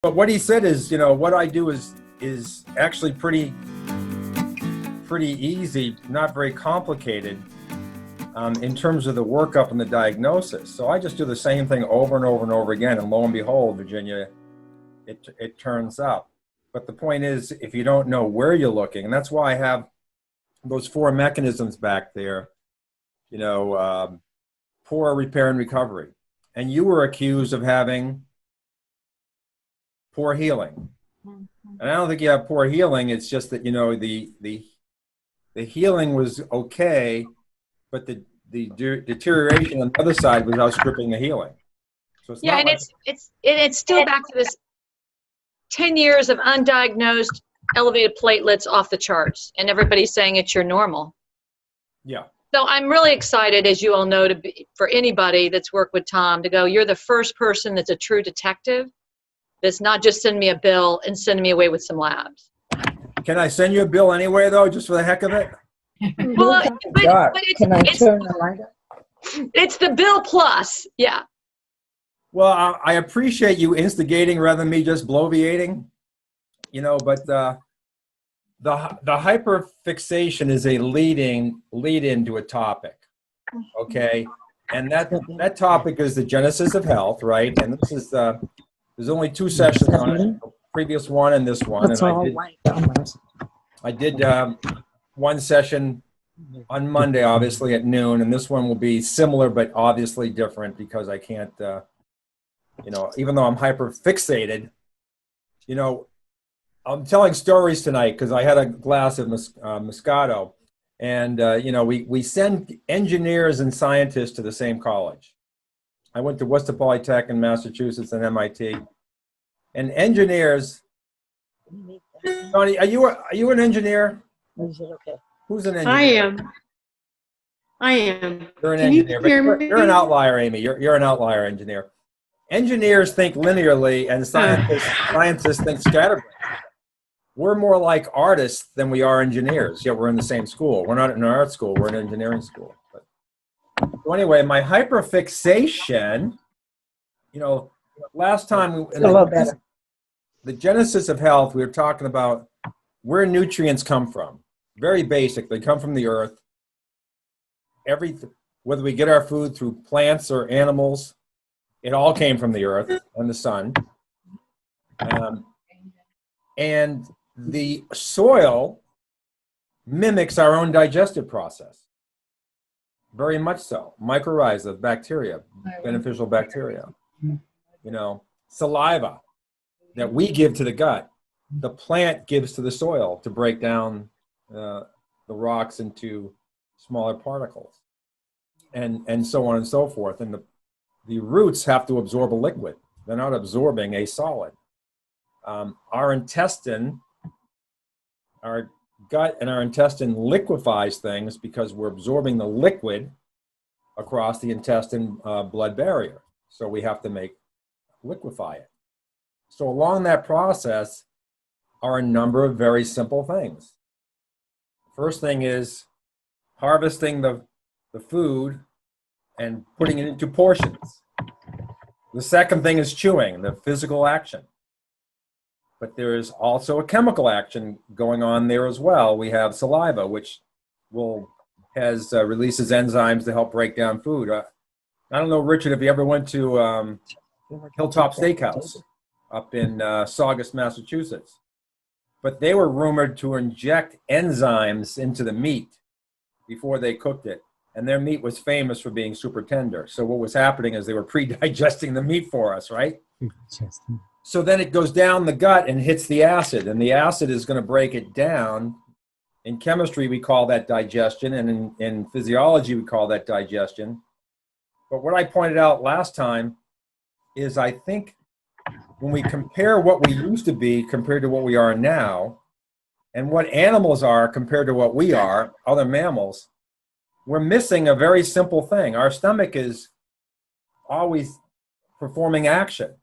But what he said is, what I do is actually pretty easy, not very complicated in terms of the workup and the diagnosis. So I just do the same thing over and over and over again, and lo and behold, Virginia, it turns up. But the point is, if you don't know where you're looking, and that's why I have those 4 mechanisms back there, poor repair and recovery. And you were accused of having poor healing. And I don't think you have poor healing. It's just that, the healing was okay, but the deterioration on the other side was outstripping the healing. So it's and it's still back to this 10 years of undiagnosed elevated platelets off the charts, and everybody's saying it's your normal. Yeah. So I'm really excited, as you all know, for anybody that's worked with Tom to go, you're the first person that's a true detective that's not just sending me a bill and sending me away with some labs. Can I send you a bill anyway, though, just for the heck of it? Well, but Can I turn the light up? It's the bill plus, yeah. Well, I appreciate you instigating rather than me just bloviating, but the hyperfixation is a lead into a topic, okay? And that topic is the genesis of health, right? And this is there's only 2 sessions on it, the previous one and this one. It's all white. I did 1 session on Monday, obviously at noon, and this one will be similar but obviously different because I can't, even though I'm hyperfixated, I'm telling stories tonight because I had a glass of Moscato, and we send engineers and scientists to the same college. I went to Worcester Polytech in Massachusetts and MIT, and engineers. Tony, are you an engineer? Is it okay? Who's an engineer? I am. You're an Can engineer, you hear but me? you're an outlier, Amy. You're an outlier engineer. Engineers think linearly, and scientists think scatterbrained. We're more like artists than we are engineers, yet we're in the same school. We're not in an art school, we're in an engineering school. So anyway, my hyperfixation, last time, the genesis of health, we were talking about where nutrients come from. Very basic, they come from the earth. Whether we get our food through plants or animals, it all came from the earth and the sun. And the soil mimics our own digestive process. Very much so. Mycorrhiza, bacteria, beneficial bacteria. Saliva that we give to the gut, the plant gives to the soil to break down the rocks into smaller particles, and so on and so forth. And the roots have to absorb a liquid. They're not absorbing a solid. Our intestine, our gut and our intestine liquefies things because we're absorbing the liquid across the intestine blood barrier. So we have to liquefy it. So along that process are a number of very simple things. First thing is harvesting the food and putting it into portions. The second thing is chewing, the physical action. But there is also a chemical action going on there as well. We have saliva, which releases enzymes to help break down food. I don't know, Richard, if you ever went to Hilltop Steakhouse up in Saugus, Massachusetts. But they were rumored to inject enzymes into the meat before they cooked it. And their meat was famous for being super tender. So what was happening is they were pre-digesting the meat for us, right? So then it goes down the gut and hits the acid, and the acid is going to break it down. In chemistry, we call that digestion, and in physiology, we call that digestion. But what I pointed out last time is I think when we compare what we used to be compared to what we are now, and what animals are compared to what we are, other mammals, we're missing a very simple thing. Our stomach is always performing action.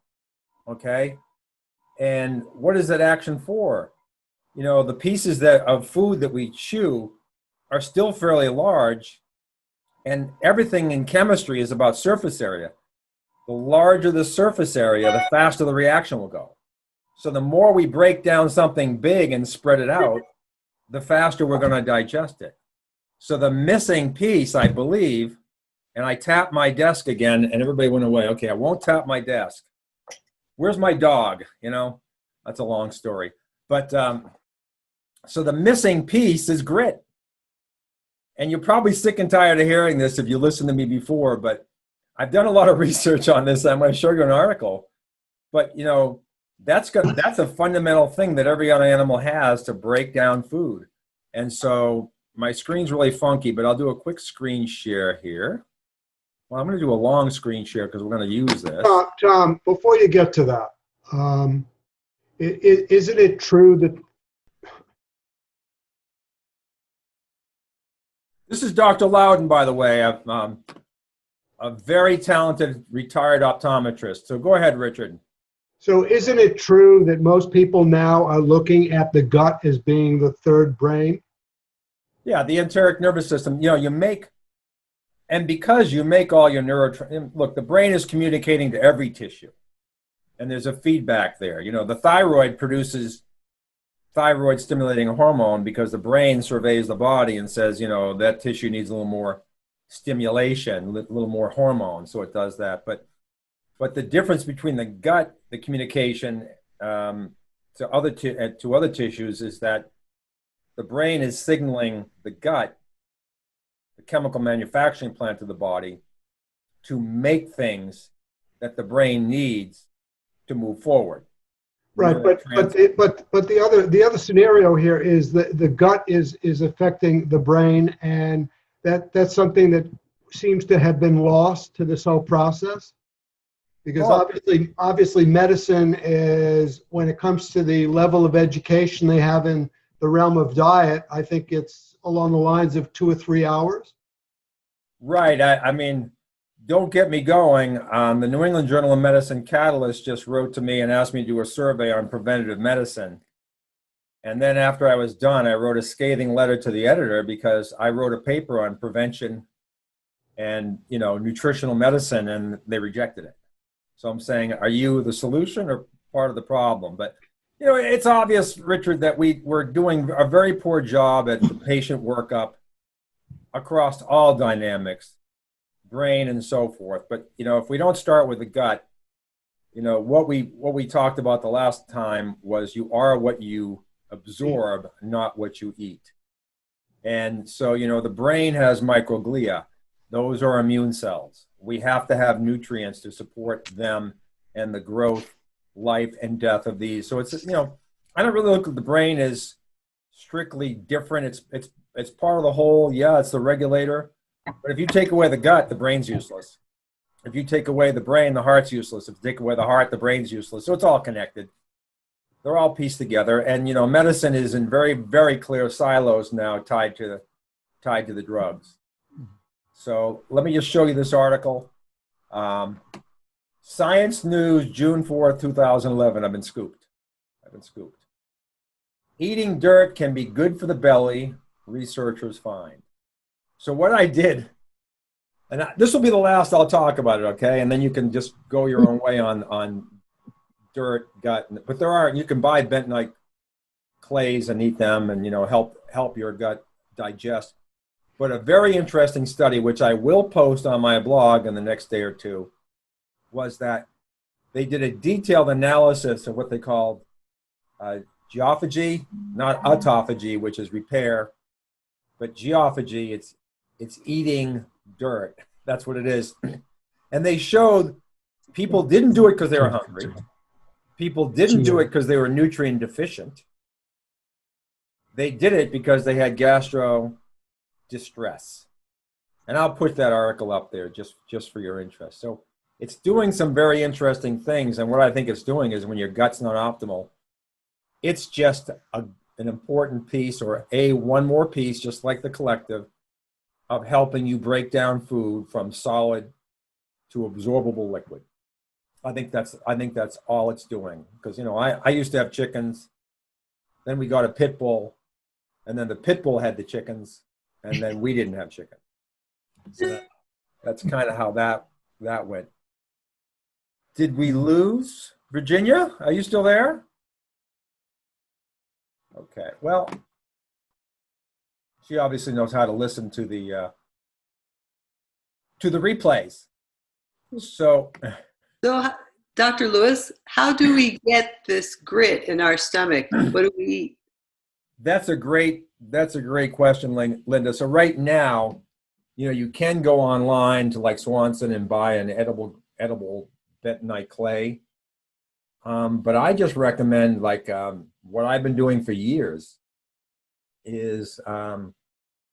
Okay, and what is that action for? The pieces of food that we chew are still fairly large, and everything in chemistry is about surface area. The larger the surface area, the faster the reaction will go. So the more we break down something big and spread it out, the faster we're going to digest it. So the missing piece, I believe, and I tapped my desk again and everybody went away. Okay, I won't tap my desk. Where's my dog? You know, that's a long story. But so the missing piece is grit. And you're probably sick and tired of hearing this if you listened to me before, but I've done a lot of research on this. I'm going to show you an article. But, you know, that's a fundamental thing that every other animal has to break down food. And so my screen's really funky, but I'll do a quick screen share here. Well, I'm going to do a long screen share because we're going to use this. Tom, before you get to that, isn't it true that This is Dr. Loudon, by the way, a very talented retired optometrist. So go ahead, Richard. so isn't it true that most people now are looking at the gut as being the third brain? Yeah, the enteric nervous system, you know, you make, and because you make all your look, the brain is communicating to every tissue, and there's a feedback there. You know, the thyroid produces thyroid stimulating hormone because the brain surveys the body and says, you know, that tissue needs a little more stimulation, a little more hormone, so it does that. But the difference between the gut, the communication to other tissues, is that the brain is signaling the gut, the chemical manufacturing plant of the body, to make things that the brain needs to move forward. Right, but the other scenario here is that the gut is affecting the brain, and that's something that seems to have been lost to this whole process. Because obviously medicine is, when it comes to the level of education they have in the realm of diet, I think it's along the lines of 2 or 3 hours. Right. I mean, don't get me going. The New England Journal of Medicine Catalyst just wrote to me and asked me to do a survey on preventative medicine. And then after I was done, I wrote a scathing letter to the editor because I wrote a paper on prevention and, you know, nutritional medicine, and they rejected it. So I'm saying, are you the solution or part of the problem? But, you know, it's obvious, Richard, that we're doing a very poor job at the patient workup across all dynamics, brain and so forth. But, you know, if we don't start with the gut, you know, what we talked about the last time was you are what you absorb, not what you eat. And so, you know, the brain has microglia. Those are immune cells. We have to have nutrients to support them and the growth, life, and death of these. So it's, you know, I don't really look at the brain as strictly different. It's part of the whole. Yeah, it's the regulator. But if you take away the gut, the brain's useless. If you take away the brain, the heart's useless. If you take away the heart, the brain's useless. So it's all connected. They're all pieced together. And, you know, medicine is in very, very clear silos now tied to the drugs. So let me just show you this article. Science News, June 4th, 2011. I've been scooped. Eating dirt can be good for the belly, researchers find. So what I did, and this will be the last I'll talk about it, okay? And then you can just go your own way on dirt, gut. But you can buy bentonite clays and eat them and, you know, help your gut digest. But a very interesting study, which I will post on my blog in the next day or two, was that they did a detailed analysis of what they called geophagy, not autophagy, which is repair, but geophagy. It's eating dirt. That's what it is. And they showed people didn't do it because they were hungry. People didn't do it because they were nutrient deficient. They did it because they had gastro distress. And I'll put that article up there just for your interest. So it's doing some very interesting things. And what I think it's doing is when your gut's not optimal, it's just an important piece, or one more piece, just like the collective, of helping you break down food from solid to absorbable liquid. I think that's all it's doing. Because, you know, I used to have chickens, then we got a pit bull, and then the pit bull had the chickens, and then we didn't have chicken. So that's kind of how that went. Did we lose? Virginia, are you still there? Okay. Well, she obviously knows how to listen to the replays. So, So, Dr. Lewis, how do we get this grit in our stomach? What do we eat? that's a great question, Linda. So right now, you can go online to like Swanson and buy an edible bentonite clay. But I just recommend what I've been doing for years is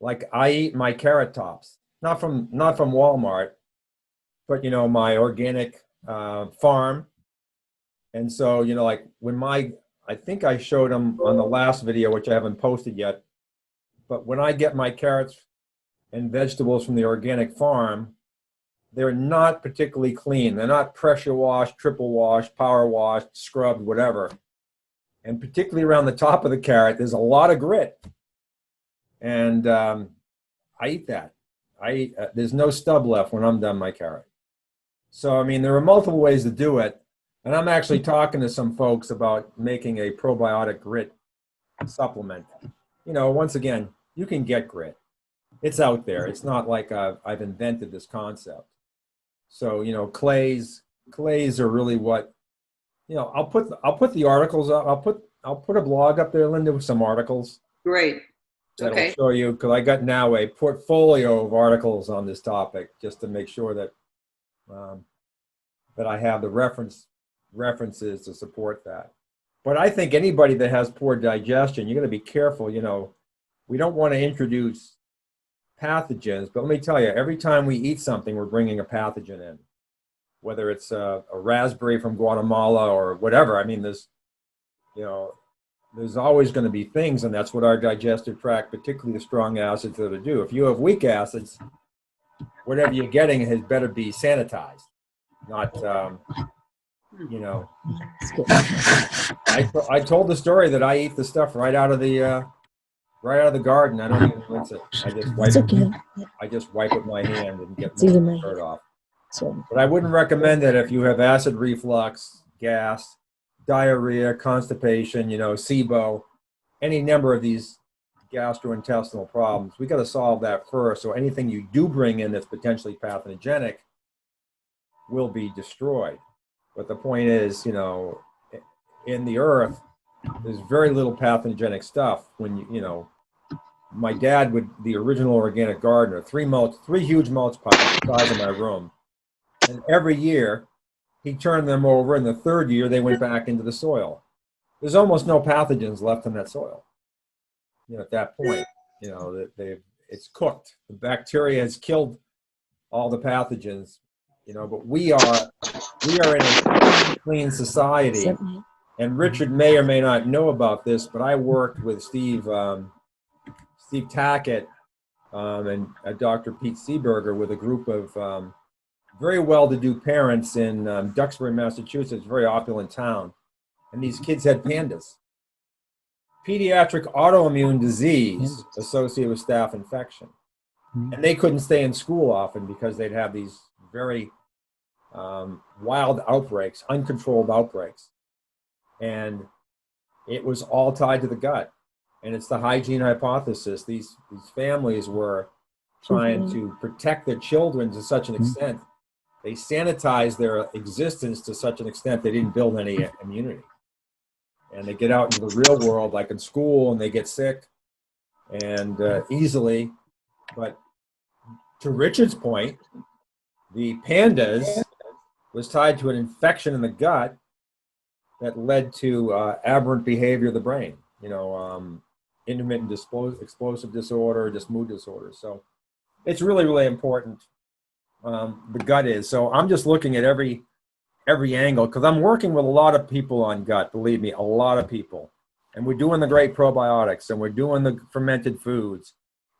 like I eat my carrot tops, not from Walmart, but my organic farm. And so like when I think I showed them on the last video, which I haven't posted yet, but when I get my carrots and vegetables from the organic farm, they're not particularly clean. They're not pressure washed, triple washed, power washed, scrubbed, whatever. And particularly around the top of the carrot, there's a lot of grit. And I eat that. There's no stub left when I'm done my carrot. So, I mean, there are multiple ways to do it. And I'm actually talking to some folks about making a probiotic grit supplement. Once again, you can get grit. It's out there. It's not like I've invented this concept. So, clays are really what, I'll put the articles up. I'll put a blog up there, Linda, with some articles. Great. That'll Okay. show you, because I got now a portfolio of articles on this topic just to make sure that that I have the references to support that. But I think anybody that has poor digestion, you're going to be careful. We don't want to introduce pathogens, but let me tell you, every time we eat something, we're bringing a pathogen in, whether it's a raspberry from Guatemala or whatever. I mean, there's always going to be things, and that's what our digestive tract, particularly the strong acids, are to do. If you have weak acids, whatever you're getting has better be sanitized, not, I told the story that I eat the stuff right out of the garden. I don't even rinse it. I just wipe it with my hand and get most of the dirt off. But I wouldn't recommend that if you have acid reflux, gas, diarrhea, constipation, SIBO, any number of these gastrointestinal problems. We got to solve that first. So anything you do bring in that's potentially pathogenic will be destroyed. But the point is, in the earth, there's very little pathogenic stuff. When my dad the original organic gardener, three huge mulch piles the size of my room, and every year he turned them over, and the third year they went back into the soil. There's almost no pathogens left in that soil. At that point, it's cooked. The bacteria has killed all the pathogens. But we are in a clean society. And Richard may or may not know about this, but I worked with Steve Tackett and Dr. Pete Seeberger with a group of very well-to-do parents in Duxbury, Massachusetts, a very opulent town. And these kids had pandas. Pediatric autoimmune disease associated with staph infection. And they couldn't stay in school often because they'd have these very wild outbreaks, uncontrolled outbreaks. And it was all tied to the gut. And it's the hygiene hypothesis. These families were trying to protect their children to such an extent. They sanitized their existence to such an extent they didn't build any immunity. And they get out into the real world, like in school, and they get sick and easily. But to Richard's point, the pandas was tied to an infection in the gut that led to aberrant behavior of the brain, intermittent explosive disorder, just mood disorders. So it's really, really important. The gut is. So I'm just looking at every angle, because I'm working with a lot of people on gut, believe me, a lot of people. And we're doing the great probiotics, and we're doing the fermented foods,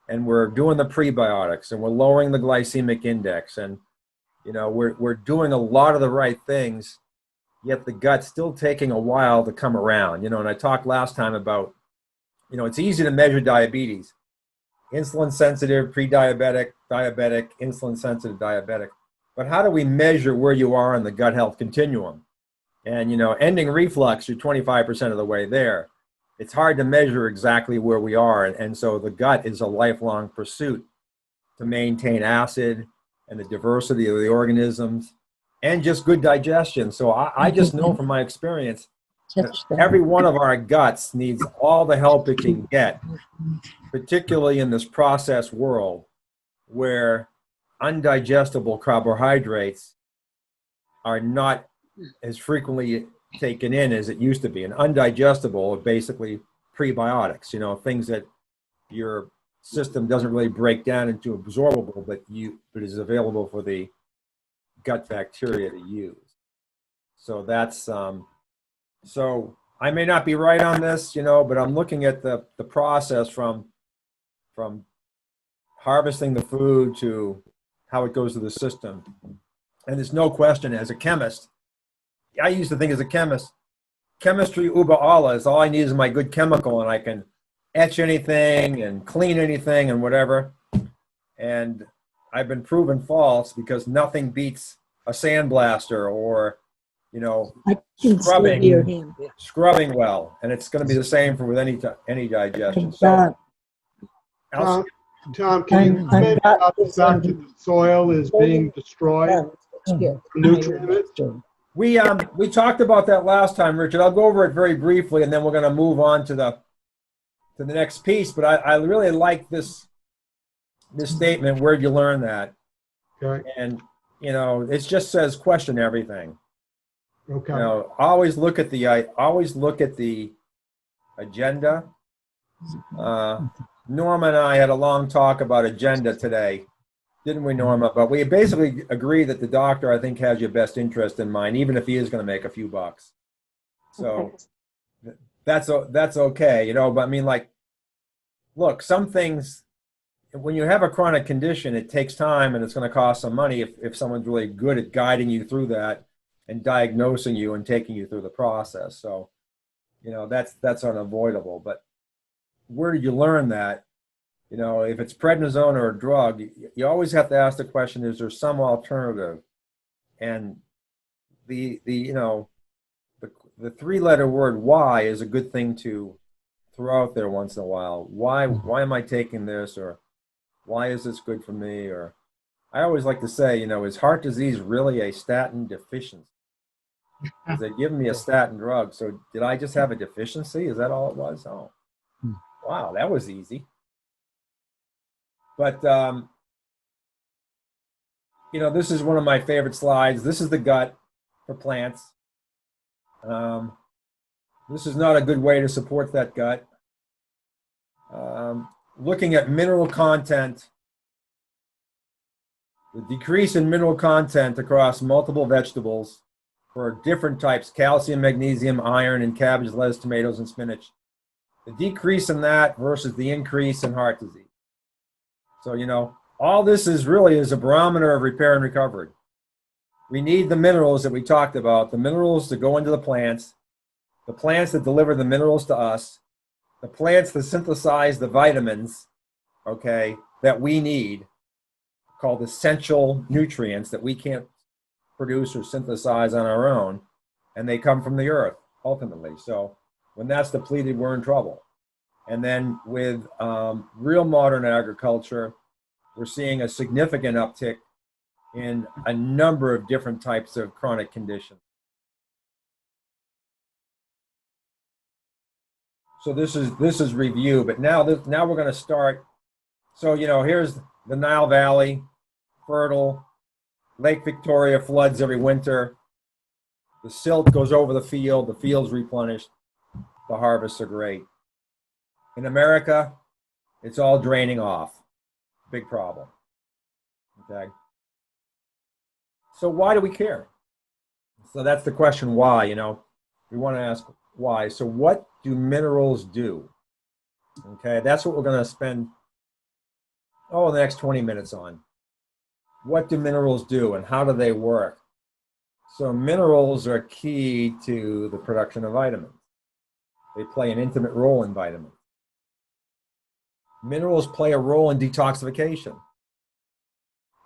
and we're doing the prebiotics, and we're lowering the glycemic index, and we're doing a lot of the right things, yet the gut's still taking a while to come around. And I talked last time about, it's easy to measure diabetes. Insulin sensitive, pre-diabetic, diabetic, insulin sensitive, diabetic. But how do we measure where you are in the gut health continuum? And, ending reflux, you're 25% of the way there. it's hard to measure exactly where we are. And so the gut is a lifelong pursuit to maintain acid and the diversity of the organisms and just good digestion. So I just know from my experience that every one of our guts needs all the help it can get, particularly in this processed world where undigestible carbohydrates are not as frequently taken in as it used to be. And undigestible are basically prebiotics, things that your system doesn't really break down into absorbable, but is available for the gut bacteria to use. So that's so I may not be right on this, but I'm looking at the process from harvesting the food to how it goes to the system. And there's no question, as a chemist, I used to think as a chemist, chemistry uber alles, all I need is my good chemical and I can etch anything and clean anything and whatever. And I've been proven false because nothing beats a sandblaster or, I can see your hand. scrubbing well. And it's going to be the same with any digestion. So, Tom, can you comment about the fact that the soil is being destroyed? Nutrients? we talked about that last time, Richard. I'll go over it very briefly, and then we're going to move on to the next piece. But I really like this statement. Where'd you learn that? Okay. And it just says question everything. Okay. Always look at the agenda. Norma and I had a long talk about agenda today, didn't we, Norma? But we basically agree that the doctor, I think, has your best interest in mind, even if he is going to make a few bucks. So that's okay, But I mean, look, some things, when you have a chronic condition, it takes time and it's going to cost some money if someone's really good at guiding you through that and diagnosing you and taking you through the process. So, that's unavoidable. But where did you learn that? If it's prednisone or a drug, you always have to ask the question, is there some alternative? And the three-letter word why is a good thing to throw out there once in a while. Why am I taking this? Or why is this good for me? Or I always like to say, is heart disease really a statin deficiency? Is they giving me a statin drug? So did I just have a deficiency? Is that all it was? Oh, wow, that was easy. But, this is one of my favorite slides. This is the gut for plants. This is not a good way to support that gut. Looking at mineral content, the decrease in mineral content across multiple vegetables for different types, calcium, magnesium, iron, in cabbage, lettuce, tomatoes, and spinach. The decrease in that versus the increase in heart disease. So, all this is a barometer of repair and recovery. We need the minerals that we talked about, the minerals that go into the plants that deliver the minerals to us, the plants that synthesize the vitamins, that we need, called essential nutrients that we can't produce or synthesize on our own, and they come from the earth, ultimately. So when that's depleted, we're in trouble. And then with real modern agriculture, we're seeing a significant uptick in a number of different types of chronic conditions. So this is review, but now we're going to start. So here's the Nile Valley, fertile. Lake Victoria floods every winter. The silt goes over the field's replenished. The harvests are great. In America, it's all draining off. Big problem. Okay. So why do we care? So that's the question, why, we want to ask why. So what do minerals do? Okay, that's what we're going to spend, the next 20 minutes on. What do minerals do and how do they work? So minerals are key to the production of vitamins. They play an intimate role in vitamins. Minerals play a role in detoxification.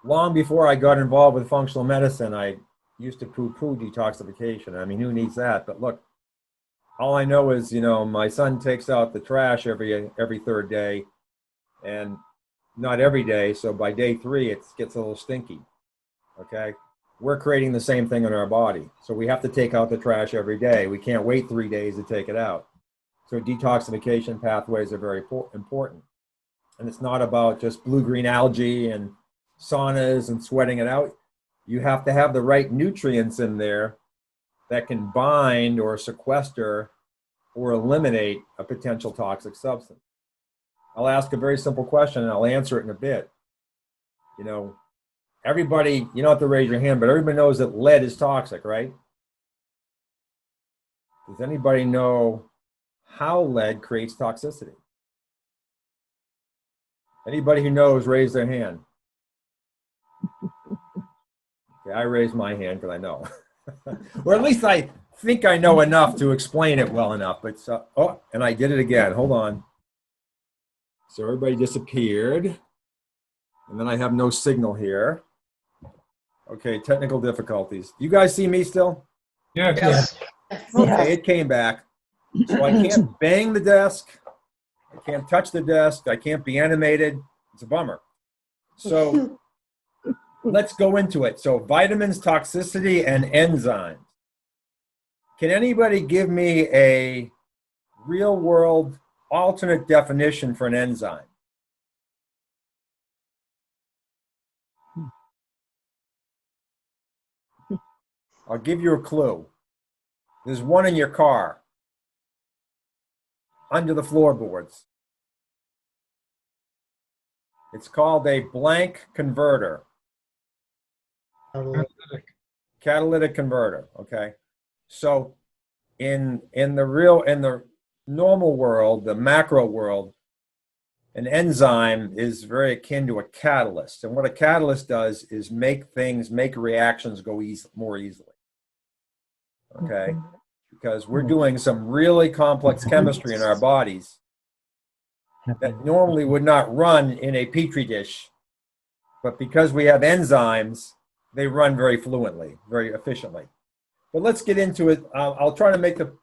Long before I got involved with functional medicine, I used to poo-poo detoxification. I mean, who needs that? But look, all I know is, you know, my son takes out the trash every third day, and not every day. So by day 3, it gets a little stinky. Okay. We're creating the same thing in our body. So we have to take out the trash every day. We can't wait 3 days to take it out. So detoxification pathways are very important. And it's not about just blue-green algae and saunas and sweating it out. You have to have the right nutrients in there that can bind or sequester or eliminate a potential toxic substance. I'll ask a very simple question and I'll answer it in a bit. You know, everybody, you don't have to raise your hand, but everybody knows that lead is toxic, right? Does anybody know how lead creates toxicity? Anybody who knows, raise their hand. Okay, I raise my hand because I know. Or at least I think I know enough to explain it well enough. But oh, and I did it again. Hold on. So everybody disappeared. And then I have no signal here. Okay, technical difficulties. You guys see me still? Yes. Okay, it came back. So I can't bang the desk. I can't touch the desk. I can't be animated. It's a bummer. So let's go into it. So vitamins, toxicity, and enzymes. Can anybody give me a real-world alternate definition for an enzyme? I'll give you a clue. There's one in your car, under the floorboards. It's called a blank converter. Catalytic converter, okay? So in the normal world, the macro world, an enzyme is very akin to a catalyst. And what a catalyst does is make reactions go more easily. Okay? Because we're doing some really complex chemistry in our bodies that normally would not run in a petri dish. But because we have enzymes, they run very fluently, very efficiently. But let's get into it. I'll try to make the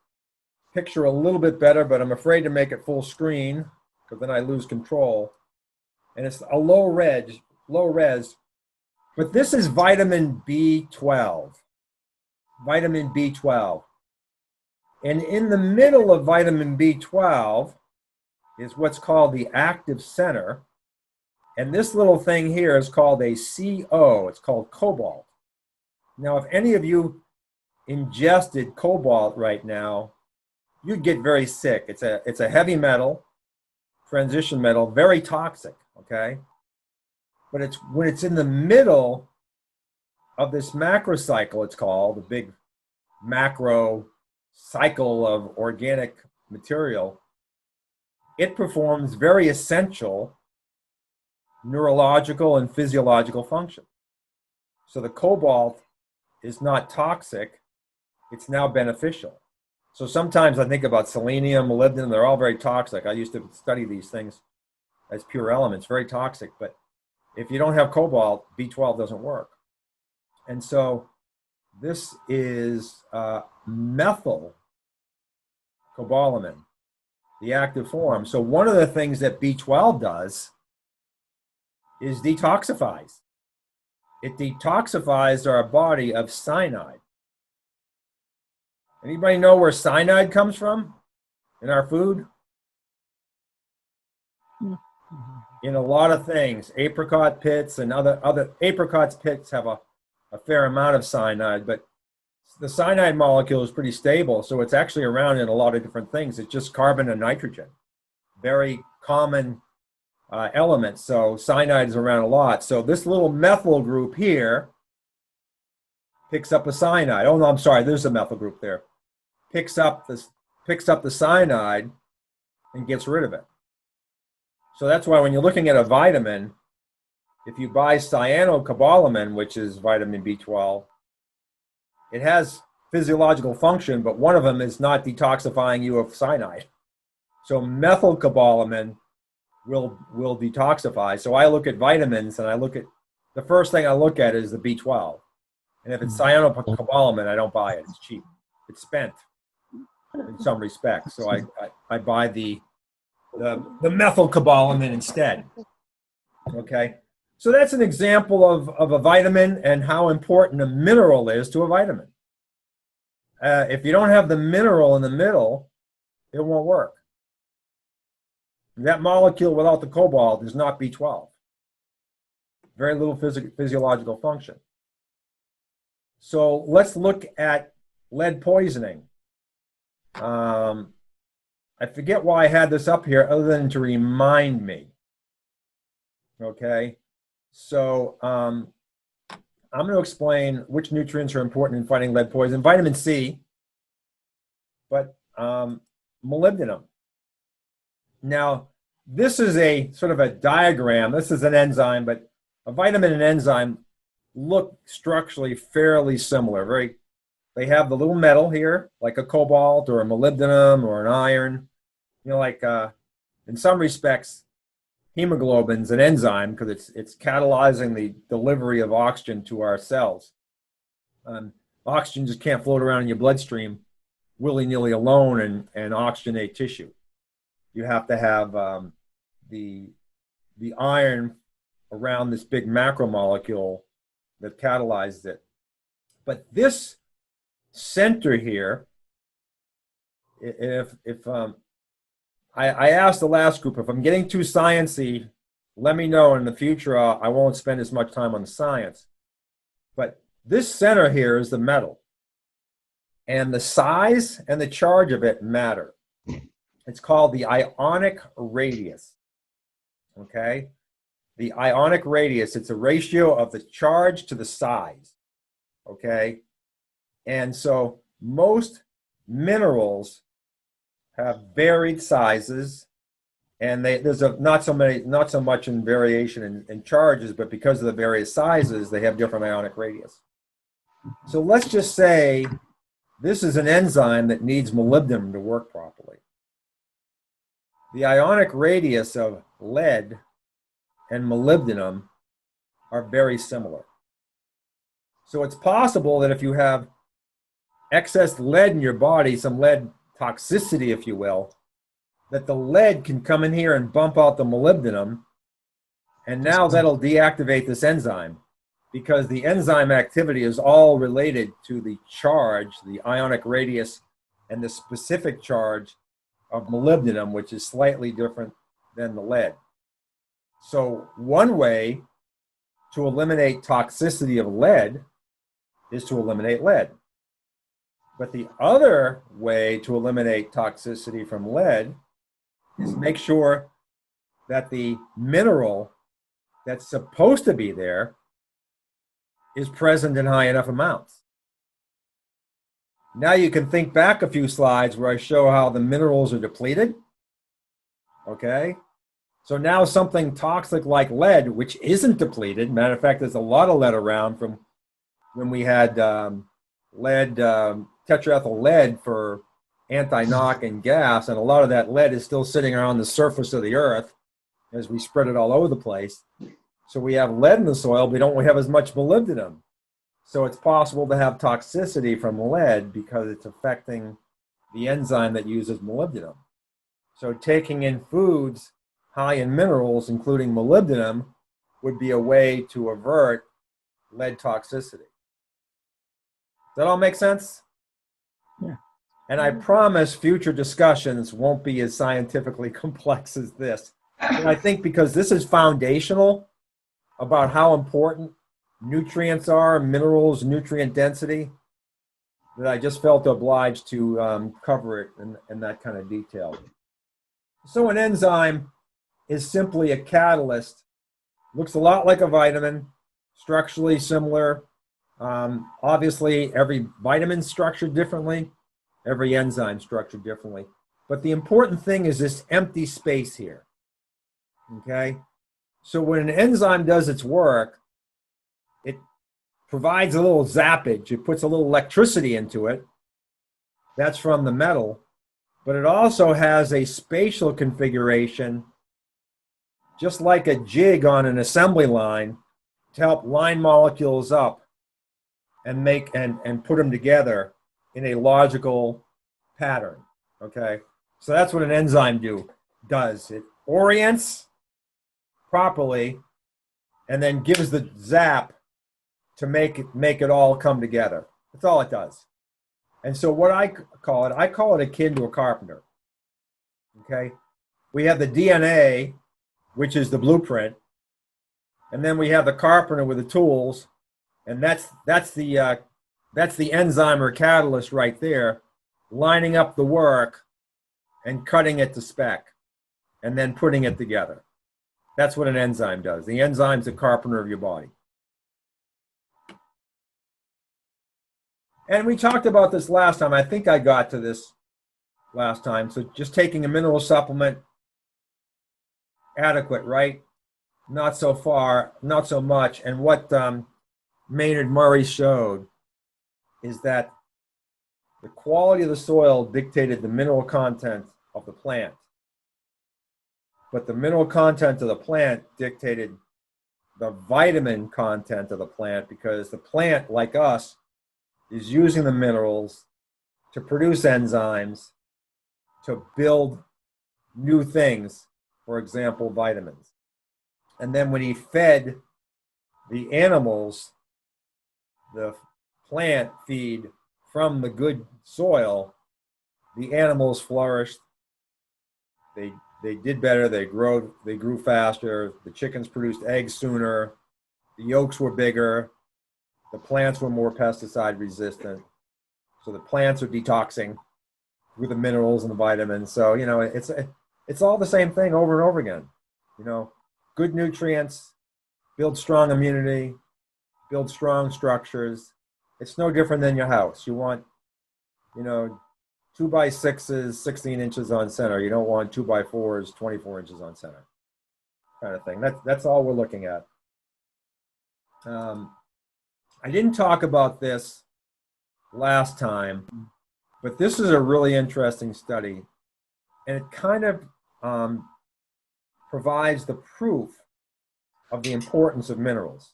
picture a little bit better, but I'm afraid to make it full screen because then I lose control. And it's a low res. But this is vitamin B12. Vitamin B12. And in the middle of vitamin B12 is what's called the active center. And this little thing here is called a CO. It's called cobalt. Now, if any of you ingested cobalt right now, you'd get very sick. It's a heavy metal, transition metal, very toxic, okay? But when it's in the middle of this macro cycle, it's called, the big macro cycle of organic material, it performs very essential neurological and physiological function. So the cobalt is not toxic, it's now beneficial. So sometimes I think about selenium, molybdenum, they're all very toxic. I used to study these things as pure elements, very toxic, but if you don't have cobalt, B12 doesn't work. And so this is methyl cobalamin, the active form. So one of the things that B12 does is detoxifies. It detoxifies our body of cyanide. Anybody know where cyanide comes from in our food? In a lot of things, apricot pits and other apricot pits have a fair amount of cyanide, but the cyanide molecule is pretty stable, so it's actually around in a lot of different things. It's just carbon and nitrogen, very common elements. So cyanide is around a lot. So this little methyl group here picks up a cyanide. Oh no, I'm sorry. There's a methyl group there. Picks up the cyanide and gets rid of it. So that's why when you're looking at a vitamin, if you buy cyanocobalamin, which is vitamin B12, it has physiological function, but one of them is not detoxifying you of cyanide. So methylcobalamin will detoxify. So I look at vitamins and the first thing I look at is the B12. And if it's cyanocobalamin, I don't buy it. It's cheap. It's spent. in some respects. So I buy the methylcobalamin instead. Okay, so that's an example of a vitamin and how important a mineral is to a vitamin. If you don't have the mineral in the middle, it won't work. That molecule without the cobalt is not B12. Very little physiological function. So let's look at lead poisoning. I forget why I had this up here other than to remind me. Okay, so I'm going to explain which nutrients are important in fighting lead poison. Vitamin C, but molybdenum. Now, this is a sort of a diagram. This is an enzyme, but a vitamin and enzyme look structurally fairly similar. They have the little metal here, like a cobalt or a molybdenum or an iron. You know, like in some respects, hemoglobin's an enzyme because it's catalyzing the delivery of oxygen to our cells. Oxygen just can't float around in your bloodstream willy-nilly alone and oxygenate tissue. You have to have the iron around this big macromolecule that catalyzes it. But this center here, if I asked the last group, if I'm getting too sciencey, let me know. In the future, I won't spend as much time on the science. But this center here is the metal. And the size and the charge of it matter. It's called the ionic radius. Okay? The ionic radius, it's a ratio of the charge to the size. Okay? And so most minerals have varied sizes, and there's not so much in variation in charges, but because of the various sizes, they have different ionic radius. So let's just say this is an enzyme that needs molybdenum to work properly. The ionic radius of lead and molybdenum are very similar. So it's possible that if you have excess lead in your body, some lead toxicity, if you will, that the lead can come in here and bump out the molybdenum, and now that'll deactivate this enzyme because the enzyme activity is all related to the charge, the ionic radius, and the specific charge of molybdenum, which is slightly different than the lead. So one way to eliminate toxicity of lead is to eliminate lead. But the other way to eliminate toxicity from lead is make sure that the mineral that's supposed to be there is present in high enough amounts. Now you can think back a few slides where I show how the minerals are depleted. Okay? So now something toxic like lead, which isn't depleted, matter of fact, there's a lot of lead around from when we had tetraethyl lead for anti-knock and gas, and a lot of that lead is still sitting around the surface of the earth as we spread it all over the place. So we have lead in the soil, but we don't have as much molybdenum. So it's possible to have toxicity from lead because it's affecting the enzyme that uses molybdenum. So taking in foods high in minerals, including molybdenum, would be a way to avert lead toxicity. Does that all make sense? Yeah. And I promise future discussions won't be as scientifically complex as this. And I think because this is foundational about how important nutrients are, minerals, nutrient density, that I just felt obliged to cover it in that kind of detail. So an enzyme is simply a catalyst. Looks a lot like a vitamin, structurally similar. Obviously, every vitamin is structured differently, every enzyme structured differently. But the important thing is this empty space here. Okay? So when an enzyme does its work, it provides a little zappage. It puts a little electricity into it. That's from the metal. But it also has a spatial configuration, just like a jig on an assembly line, to help line molecules up and make and put them together in a logical pattern, okay? So that's what an enzyme does. It orients properly and then gives the zap to make it all come together. That's all it does. And so what I call it akin to a carpenter, okay? We have the DNA, which is the blueprint, and then we have the carpenter with the tools, and that's the enzyme or catalyst right there, lining up the work and cutting it to spec, and then putting it together. That's what an enzyme does. The enzyme's the carpenter of your body. And we talked about this last time. I think I got to this last time. So just taking a mineral supplement, adequate, right? Not so far, not so much. And what Maynard Murray showed is that the quality of the soil dictated the mineral content of the plant. But the mineral content of the plant dictated the vitamin content of the plant, because the plant, like us, is using the minerals to produce enzymes to build new things, for example, vitamins. And then when he fed the animals the plant feed from the good soil, the animals flourished. They did better. They grew faster. The chickens produced eggs sooner. The yolks were bigger. The plants were more pesticide resistant. So the plants are detoxing with the minerals and the vitamins. So, you know, it's all the same thing over and over again. You know, good nutrients, build strong immunity, build strong structures. It's no different than your house. You want, you know, 2x6s, 16 inches on center. You don't want 2x4s, 24 inches on center, kind of thing. That's all we're looking at. I didn't talk about this last time, but this is a really interesting study, and it kind of provides the proof of the importance of minerals.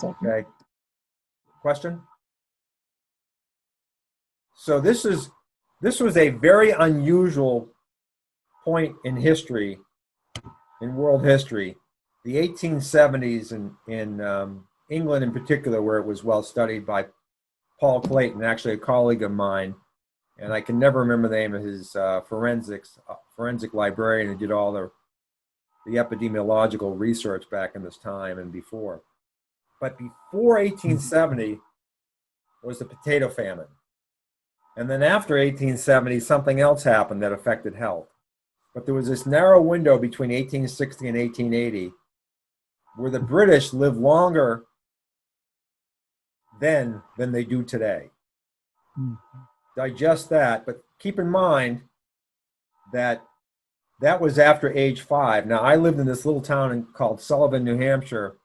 Okay. Question? So this was a very unusual point in history, in world history, the 1870s in England in particular, where it was well studied by Paul Clayton, actually a colleague of mine, and I can never remember the name of his forensic librarian who did all the epidemiological research back in this time and before. But before 1870 was the potato famine. And then after 1870, something else happened that affected health. But there was this narrow window between 1860 and 1880 where the British lived longer then than they do today. Digest that, but keep in mind that that was after age 5. Now, I lived in this little town called Sullivan, New Hampshire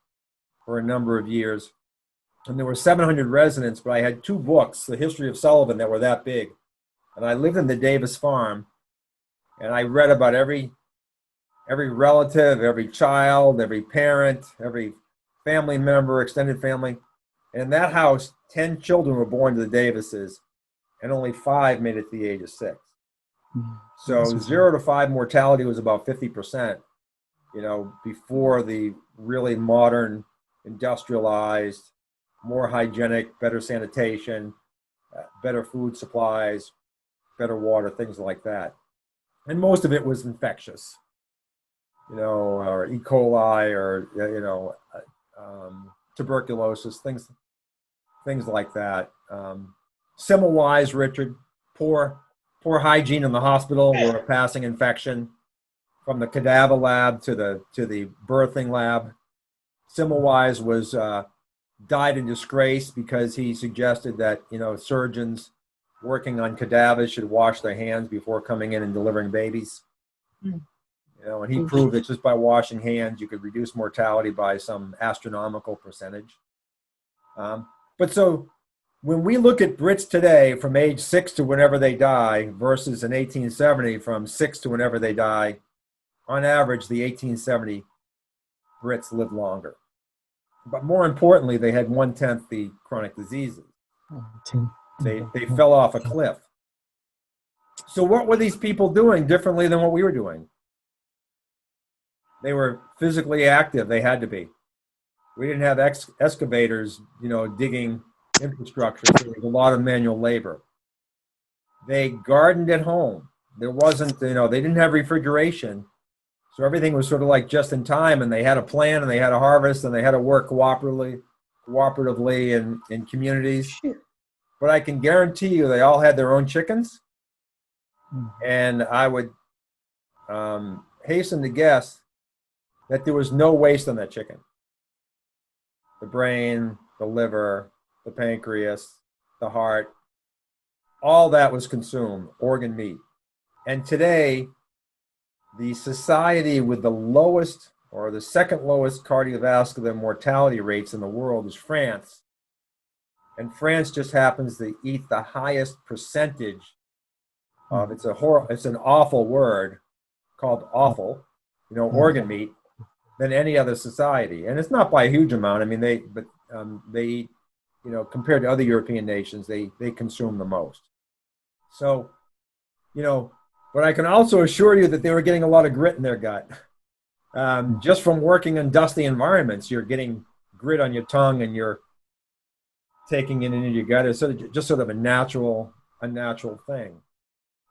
for a number of years. And there were 700 residents, but I had 2 books, The History of Sullivan, that were that big. And I lived in the Davis farm, and I read about every relative, every child, every parent, every family member, extended family. And in that house, 10 children were born to the Davises, and only 5 made it to the age of 6. So 0 to 5 mortality was about 50%, you know, before the really modern, industrialized, more hygienic, better sanitation, better food supplies, better water, things like that. And most of it was infectious, you know, or E. coli, or, you know, tuberculosis, things like that. Semmelweis, Richard, poor hygiene in the hospital, were a passing infection from the cadaver lab to the birthing lab. Semmelweis was died in disgrace because he suggested that, you know, surgeons working on cadavers should wash their hands before coming in and delivering babies. You know, and he proved that just by washing hands, you could reduce mortality by some astronomical percentage. But so when we look at Brits today from age 6 to whenever they die versus in 1870 from 6 to whenever they die, on average, the 1870 Brits lived longer. But more importantly, they had 1/10 the chronic diseases. They fell off a cliff. So what were these people doing differently than what we were doing? They were physically active. They had to be. We didn't have excavators, digging infrastructure, so there was a lot of manual labor. They gardened at home. There wasn't, they didn't have refrigeration. So everything was sort of like just in time, and they had a plan, and they had a harvest, and they had to work cooperatively in communities. But I can guarantee you they all had their own chickens. And I would hasten to guess that there was no waste on that chicken. The brain, the liver, the pancreas, the heart, all that was consumed, organ meat. And today, the society with the lowest or the second lowest cardiovascular mortality rates in the world is France. And France just happens to eat the highest percentage of, it's an awful word called offal, organ meat, than any other society. And it's not by a huge amount. I mean, they eat, compared to other European nations, they consume the most. So, but I can also assure you that they were getting a lot of grit in their gut. Just from working in dusty environments, you're getting grit on your tongue and you're taking it into your gut. It's just sort of a natural thing.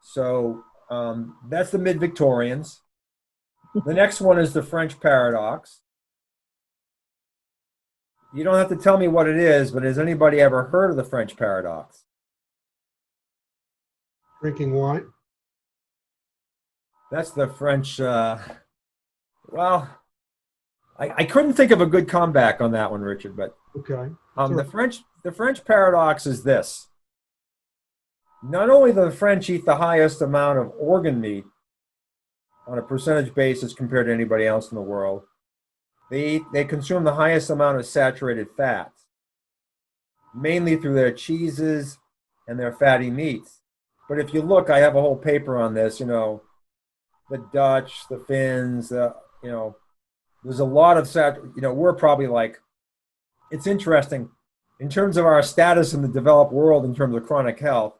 So that's the Mid-Victorians. The next one is the French paradox. You don't have to tell me what it is, but has anybody ever heard of the French paradox? Drinking wine. That's the French, well, I couldn't think of a good comeback on that one, Richard, but Okay. the French paradox is this. Not only do the French eat the highest amount of organ meat on a percentage basis compared to anybody else in the world, they consume the highest amount of saturated fats, mainly through their cheeses and their fatty meats. But if you look, I have a whole paper on this, the Dutch, the Finns, there's a lot of we're probably like, it's interesting, in terms of our status in the developed world in terms of chronic health,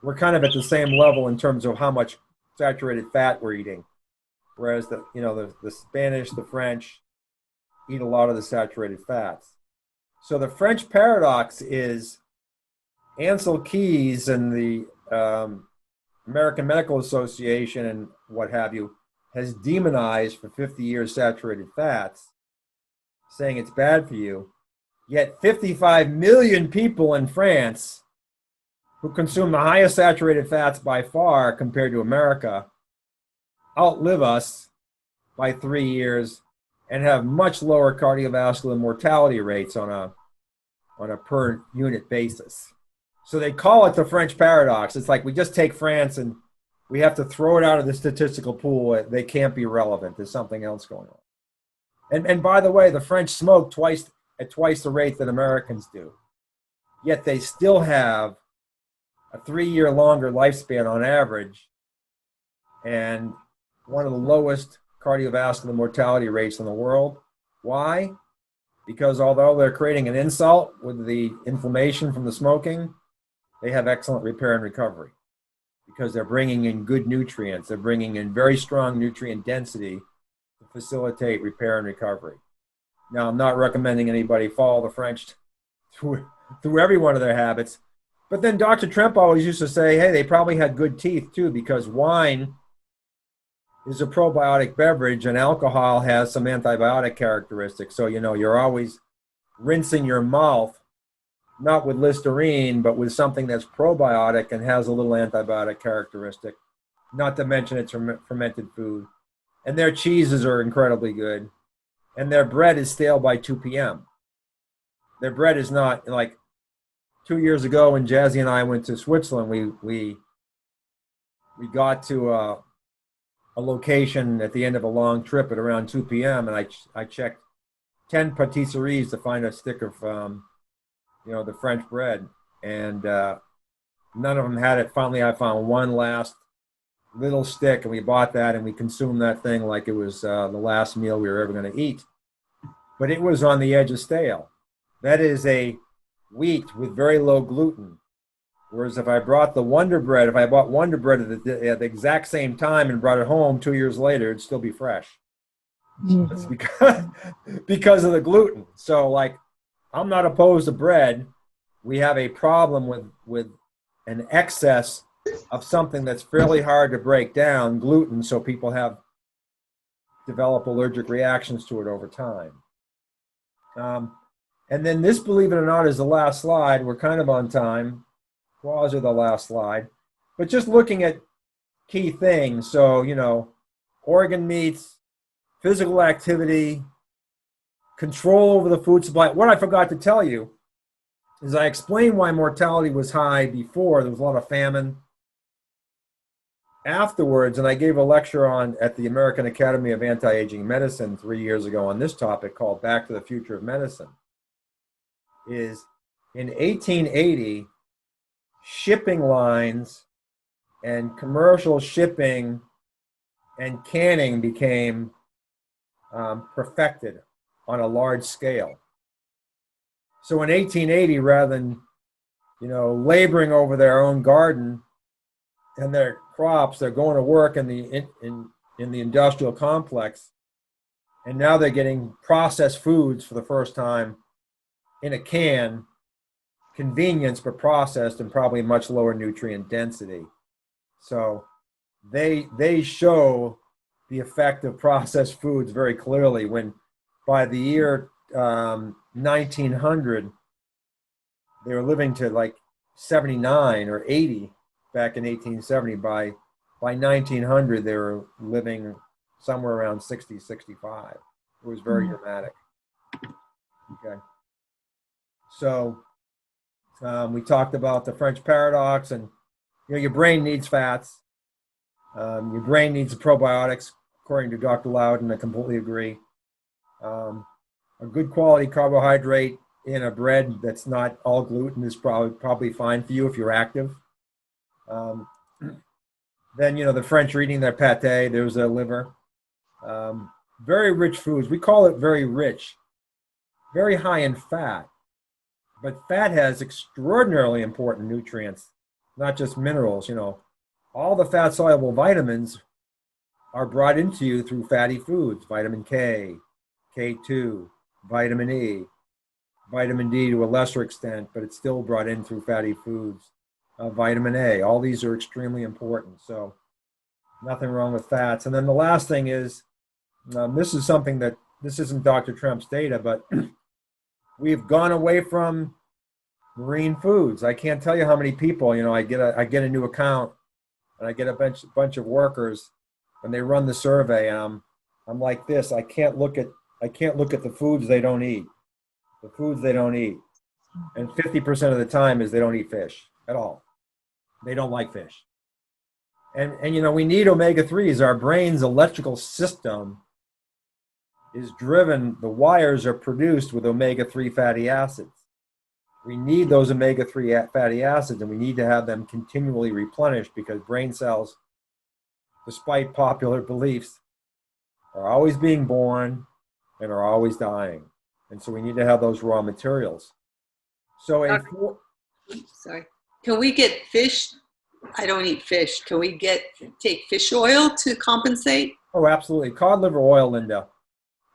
we're kind of at the same level in terms of how much saturated fat we're eating. Whereas the Spanish, the French eat a lot of the saturated fats. So the French paradox is Ansel Keys and the American Medical Association and what have you has demonized for 50 years saturated fats, saying it's bad for you. Yet 55 million people in France who consume the highest saturated fats by far compared to America outlive us by 3 years and have much lower cardiovascular mortality rates on a per unit basis. So they call it the French paradox. It's like we just take France and we have to throw it out of the statistical pool. They can't be relevant. There's something else going on. And by the way, the French smoke at twice the rate that Americans do. Yet they still have a 3-year longer lifespan on average and one of the lowest cardiovascular mortality rates in the world. Why? Because although they're creating an insult with the inflammation from the smoking, they have excellent repair and recovery because they're bringing in good nutrients. They're bringing in very strong nutrient density to facilitate repair and recovery. Now, I'm not recommending anybody follow the French through every one of their habits. But then Dr. Tremp always used to say, hey, they probably had good teeth too, because wine is a probiotic beverage and alcohol has some antibiotic characteristics. So, you're always rinsing your mouth, not with Listerine, but with something that's probiotic and has a little antibiotic characteristic, not to mention it's fermented food. And their cheeses are incredibly good. And their bread is stale by 2 p.m. Their bread is not like 2 years ago when Jazzy and I went to Switzerland, we got to a location at the end of a long trip at around 2 p.m. and I checked 10 patisseries to find a stick of the French bread, and none of them had it. Finally, I found one last little stick, and we bought that, and we consumed that thing like it was the last meal we were ever going to eat. But it was on the edge of stale. That is a wheat with very low gluten. Whereas if I brought the Wonder Bread, if I bought Wonder Bread at the exact same time and brought it home 2 years later, it'd still be fresh. It's because of the gluten. So like, I'm not opposed to bread. We have a problem with an excess of something that's fairly hard to break down, gluten, so people develop allergic reactions to it over time. And then this, believe it or not, is the last slide. We're kind of on time. Quasi the last slide. But just looking at key things. So, you know, organ meats, physical activity, control over the food supply. What I forgot to tell you is I explained why mortality was high before. There was a lot of famine. Afterwards, and I gave a lecture at the American Academy of Anti-Aging Medicine 3 years ago on this topic called Back to the Future of Medicine, is in 1880, shipping lines and commercial shipping and canning became perfected on a large scale. So in 1880, rather than, you know, laboring over their own garden and their crops, they're going to work in the industrial complex, and now they're getting processed foods for the first time in a can, convenience but processed and probably much lower nutrient density. So they show the effect of processed foods very clearly when by the year 1900, they were living to like 79 or 80 back in 1870. By 1900, they were living somewhere around 60, 65. It was very dramatic. Okay. So we talked about the French paradox, and you know, your brain needs fats. Your brain needs probiotics, according to Dr. Loudon. I completely agree. A good quality carbohydrate in a bread that's not all gluten is probably fine for you if you're active. Then, you know, the French are eating their pate. There's their liver. Very rich foods. We call it very rich, very high in fat. But fat has extraordinarily important nutrients, not just minerals. You know, all the fat-soluble vitamins are brought into you through fatty foods: vitamin K, K2, vitamin E, vitamin D to a lesser extent, but it's still brought in through fatty foods. Vitamin A, all these are extremely important. So nothing wrong with fats. And then the last thing is, this is something that, this isn't Dr. Trump's data, but we've gone away from marine foods. I can't tell you how many people, you know, I get a new account and I get a bunch of workers and they run the survey, and I'm like this, I can't look at the foods they don't eat. The foods they don't eat. And 50% of the time is they don't eat fish at all. They don't like fish. And you know, we need omega-3s. Our brain's electrical system is driven, the wires are produced with omega-3 fatty acids. We need those omega-3 fatty acids, and we need to have them continually replenished, because brain cells, despite popular beliefs, are always being born and are always dying. And so we need to have those raw materials. So sorry. Can we get fish? I don't eat fish. Can we take fish oil to compensate? Oh, absolutely. Cod liver oil, Linda.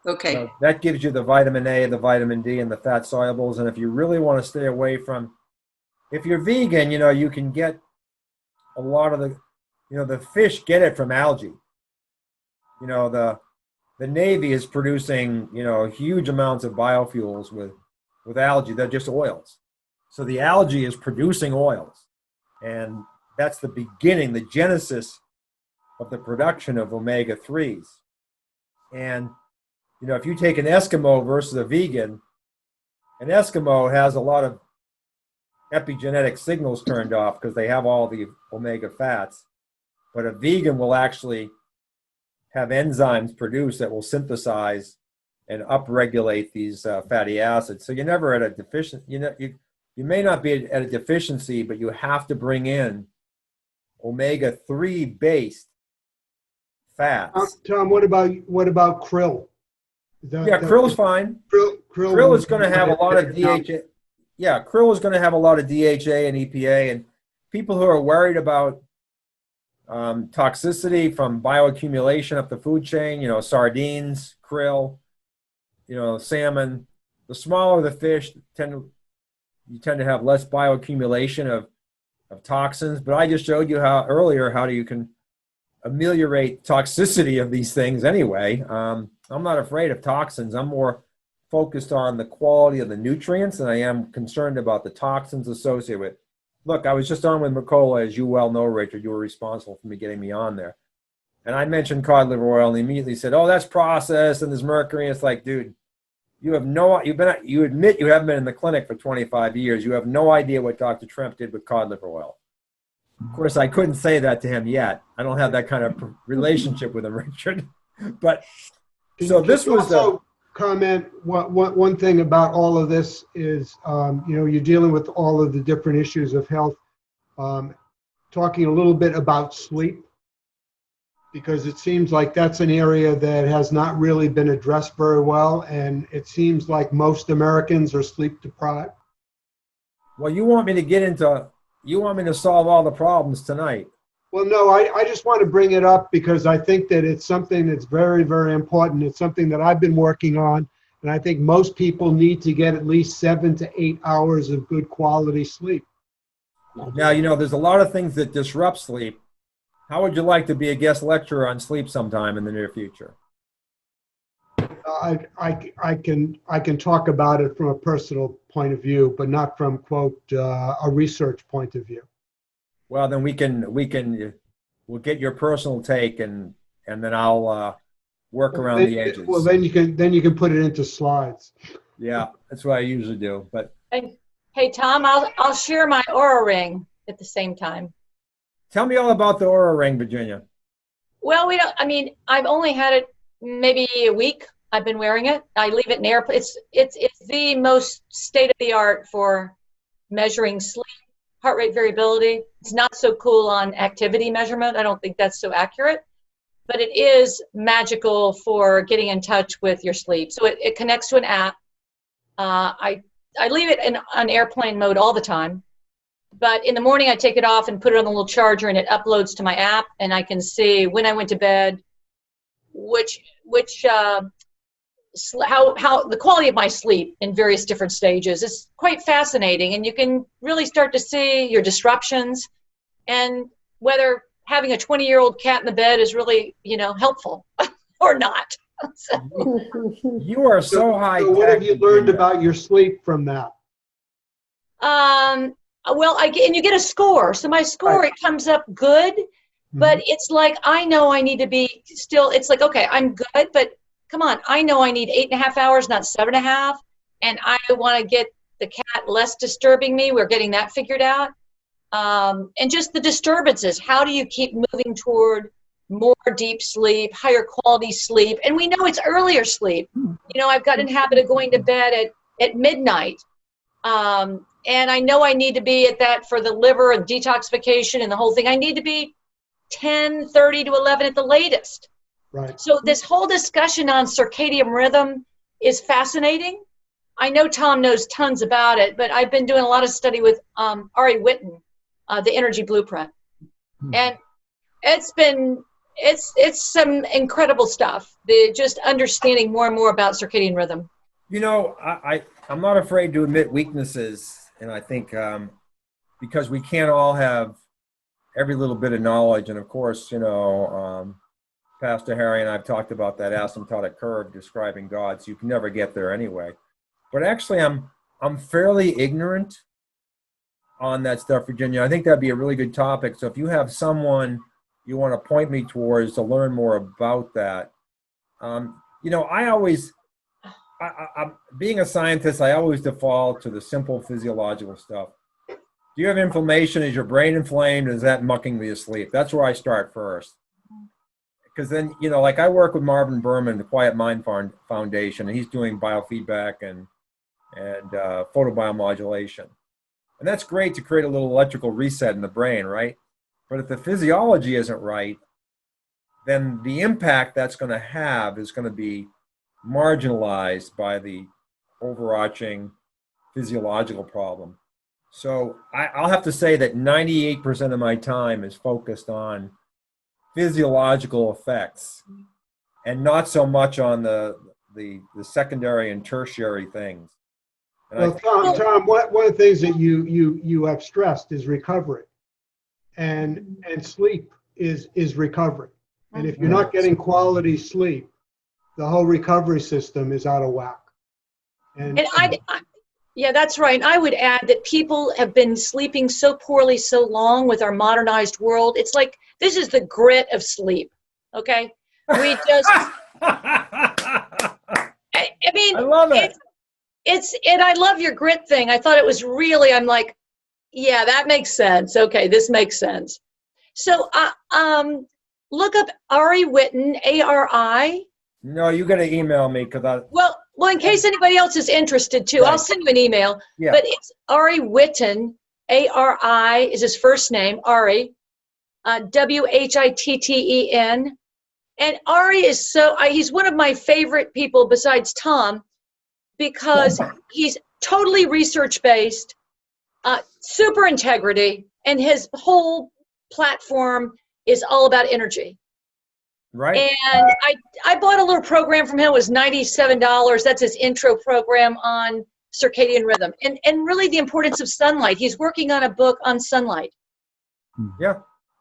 Okay. That gives you the vitamin A, the vitamin D, and the fat solubles. And if you really want to stay away from, if you're vegan, you know, you can get a lot of the, you know, the fish get it from algae. You know, the Navy is producing, you know, huge amounts of biofuels with algae. They're just oils. So the algae is producing oils. And that's the beginning, the genesis of the production of omega-3s. And, you know, if you take an Eskimo versus a vegan, an Eskimo has a lot of epigenetic signals turned off because they have all the omega fats. But a vegan will actually have enzymes produced that will synthesize and upregulate these fatty acids. So you're never at a deficient, you may not be at a deficiency, but you have to bring in omega-3 based fats. Tom, what about krill? Krill is fine. Krill is going to have a lot of DHA. Yeah, krill is going to have a lot of DHA and EPA, people who are worried about toxicity from bioaccumulation up the food chain, you know, sardines, krill, you know, salmon, the smaller the fish, you tend to have less bioaccumulation of toxins. But I just showed you how you can ameliorate toxicity of these things anyway. I'm not afraid of toxins. I'm more focused on the quality of the nutrients, and I am concerned about the toxins associated with it. Look, I was just on with Mercola, as you well know, Richard. You were responsible for getting me on there. And I mentioned cod liver oil, and he immediately said, oh, that's processed, and there's mercury. And it's like, dude, you admit you haven't been in the clinic for 25 years. You have no idea what Dr. Tremp did with cod liver oil. Of course, I couldn't say that to him yet. I don't have that kind of relationship with him, Richard. But so this was also comment. One thing about all of this is, you know, you're dealing with all of the different issues of health. Talking a little bit about sleep, because it seems like that's an area that has not really been addressed very well, and it seems like most Americans are sleep deprived. Well, you want me to solve all the problems tonight. Well, no, I just want to bring it up because I think that it's something that's very, very important. It's something that I've been working on, and I think most people need to get at least 7 to 8 hours of good quality sleep. Now, you know, there's a lot of things that disrupt sleep. How would you like to be a guest lecturer on sleep sometime in the near future? I can talk about it from a personal point of view, but not from, quote, a research point of view. Well, then we'll get your personal take, and then I'll work around the edges. Well, then you can put it into slides. Yeah, that's what I usually do. But hey Tom, I'll share my Aura ring at the same time. Tell me all about the Aura ring, Virginia. Well, I've only had it maybe a week. I've been wearing it. I leave it in airplane. It's the most state of the art for measuring sleep, heart rate variability. It's not so cool on activity measurement. I don't think that's so accurate, but it is magical for getting in touch with your sleep. So it connects to an app. I leave it on airplane mode all the time, but in the morning I take it off and put it on the little charger, and it uploads to my app, and I can see when I went to bed, how the quality of my sleep in various different stages. It's quite fascinating, and you can really start to see your disruptions and whether having a 20-year-old cat in the bed is really, helpful or not. You are so high. So what have you learned about your sleep from that? Well, and you get a score. So my score, Right. It comes up good, but it's like, I know I need to be still, it's like, okay, I'm good, but come on, I know I need 8.5 hours, not 7.5. And I want to get the cat less disturbing me. We're getting that figured out. And just the disturbances. How do you keep moving toward more deep sleep, higher quality sleep? And we know it's earlier sleep. I've gotten in the habit of going to bed at midnight. And I know I need to be at that for the liver and detoxification and the whole thing. I need to be 10:30 to 11 at the latest. Right. So this whole discussion on circadian rhythm is fascinating. I know Tom knows tons about it, but I've been doing a lot of study with Ari Whitten, the Energy Blueprint. And it's some incredible stuff. Just understanding more and more about circadian rhythm. I'm not afraid to admit weaknesses, and I think because we can't all have every little bit of knowledge, and of course, Pastor Harry and I've talked about that asymptotic curve describing God, so you can never get there anyway. But actually, I'm fairly ignorant on that stuff, Virginia. I think that'd be a really good topic. So if you have someone you want to point me towards to learn more about that, being a scientist, I always default to the simple physiological stuff. Do you have inflammation? Is your brain inflamed? Is that mucking me asleep? That's where I start first. Because then, like I work with Marvin Berman, the Quiet Mind Foundation, and he's doing biofeedback and photobiomodulation. And that's great to create a little electrical reset in the brain, right? But if the physiology isn't right, then the impact that's going to have is going to be marginalized by the overarching physiological problem. So I'll have to say that 98% of my time is focused on physiological effects and not so much on the secondary and tertiary things. And Well, Tom, one of the things that you have stressed is recovery, and sleep is recovery. And if you're not getting quality sleep, the whole recovery system is out of whack. And yeah, that's right. And I would add that people have been sleeping so poorly so long with our modernized world. It's like, this is the grit of sleep. Okay. We just, I mean, I love it. And I love your grit thing. I thought it was really, I'm like, yeah, that makes sense. Okay. This makes sense. So, look up Ari Witten, ARI. No, you got to email me because Well, in case anybody else is interested too, Right. I'll send you an email. Yeah. But it's Ari Witten, ARI is his first name, Ari, WHITTEN. And Ari is he's one of my favorite people besides Tom, because he's totally research-based, super integrity, and his whole platform is all about energy. right. And I bought a little program from him. It was $97. That's his intro program on circadian rhythm and really the importance of sunlight. He's working on a book on sunlight. Yeah.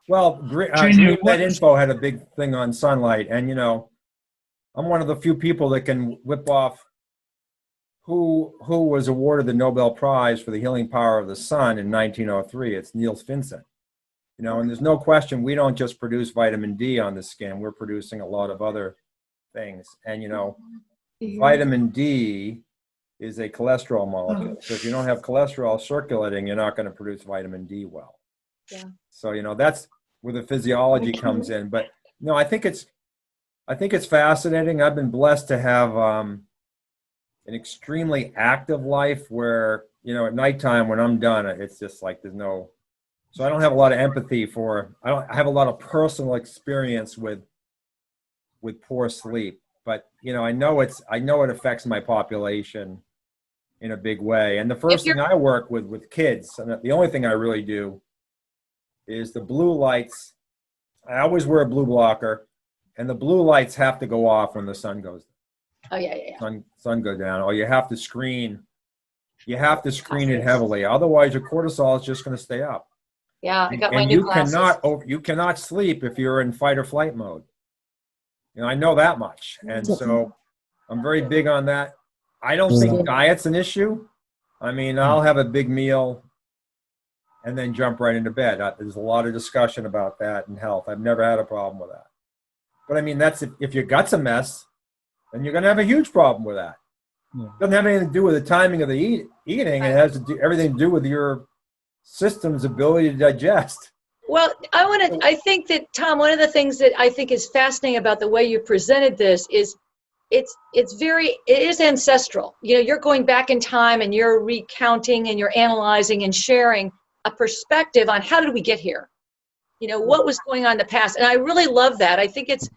Well, Green Med Info had a big thing on sunlight, and you know, I'm one of the few people that can whip off who was awarded the Nobel Prize for the healing power of the sun in 1903. It's Niels Vincent. You know, and there's no question we don't just produce vitamin D on the skin. We're producing a lot of other things. And, you know, vitamin D is a cholesterol molecule. So if you don't have cholesterol circulating, you're not going to produce vitamin D well. Yeah. So, you know, that's where the physiology comes in. But, no, I think it's fascinating. I've been blessed to have an extremely active life where, you know, at nighttime when I'm done, it's just like there's no... So I don't have a lot of empathy I have a lot of personal experience with poor sleep, but you know, I know it affects my population in a big way. And the first thing I work with kids, and the only thing I really do is the blue lights. I always wear a blue blocker, and the blue lights have to go off when the sun goes. Oh yeah. Sun go down, or you have to screen. You have to screen it heavily, otherwise your cortisol is just going to stay up. Yeah, I got my new glasses. You cannot sleep if you're in fight or flight mode. You know, I know that much. And so I'm very big on that. I don't think diet's an issue. I mean, I'll have a big meal and then jump right into bed. There's a lot of discussion about that in health. I've never had a problem with that. But I mean, that's if your gut's a mess, then you're going to have a huge problem with that. It doesn't have anything to do with the timing of the eating. It has to do everything to do with your system's ability to digest. Well, I think that, Tom, one of the things that I think is fascinating about the way you presented this is it is ancestral. You know, you're going back in time and you're recounting and you're analyzing and sharing a perspective on how did we get here? You know, what was going on in the past? And I really love that. I think it's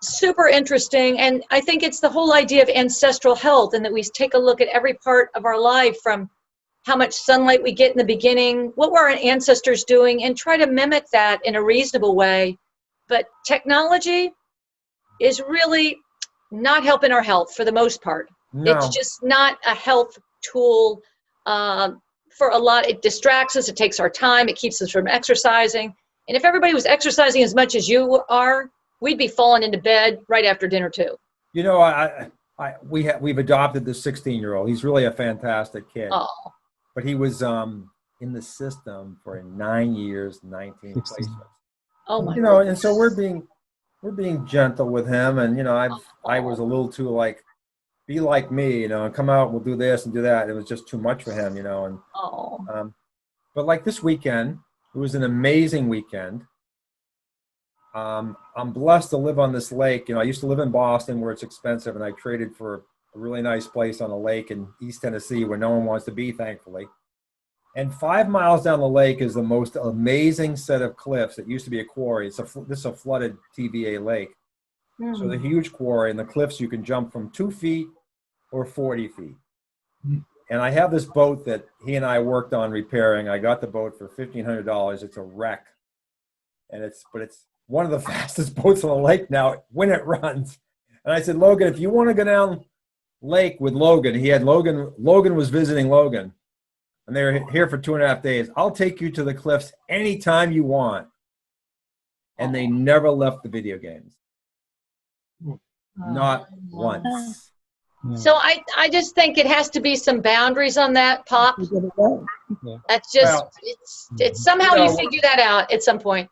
super interesting. And I think it's the whole idea of ancestral health, and that we take a look at every part of our life, from how much sunlight we get in the beginning, what were our ancestors doing, and try to mimic that in a reasonable way. But technology is really not helping our health for the most part. No. It's just not a health tool for a lot. It distracts us. It takes our time. It keeps us from exercising. And if everybody was exercising as much as you are, we'd be falling into bed right after dinner too. You know, we've adopted this 16-year-old. He's really a fantastic kid. Oh. But he was in the system for 9 years, 19 placements. Oh my! You know, and so we're being gentle with him, and you know, I was a little too like, be like me, you know, and come out, we'll do this and do that. It was just too much for him, you know, and but like this weekend, it was an amazing weekend. I'm blessed to live on this lake. You know, I used to live in Boston where it's expensive, and I traded for a really nice place on a lake in East Tennessee where no one wants to be, thankfully. And 5 miles down the lake is the most amazing set of cliffs. It used to be a quarry. This is a flooded TVA lake. So the huge quarry, and the cliffs you can jump from 2 feet or 40 feet. And I have this boat that he and I worked on repairing. I got the boat for $1,500. It's a wreck. And it's one of the fastest boats on the lake now when it runs. And I said, Logan, if you want to go down lake with Logan, Logan was visiting Logan, and they were here for 2.5 days. I'll take you to the cliffs anytime you want. And they never left the video games. Not once. So I just think it has to be some boundaries on that, Pop. Yeah. That's just, Well, it's somehow you figure that out at some point.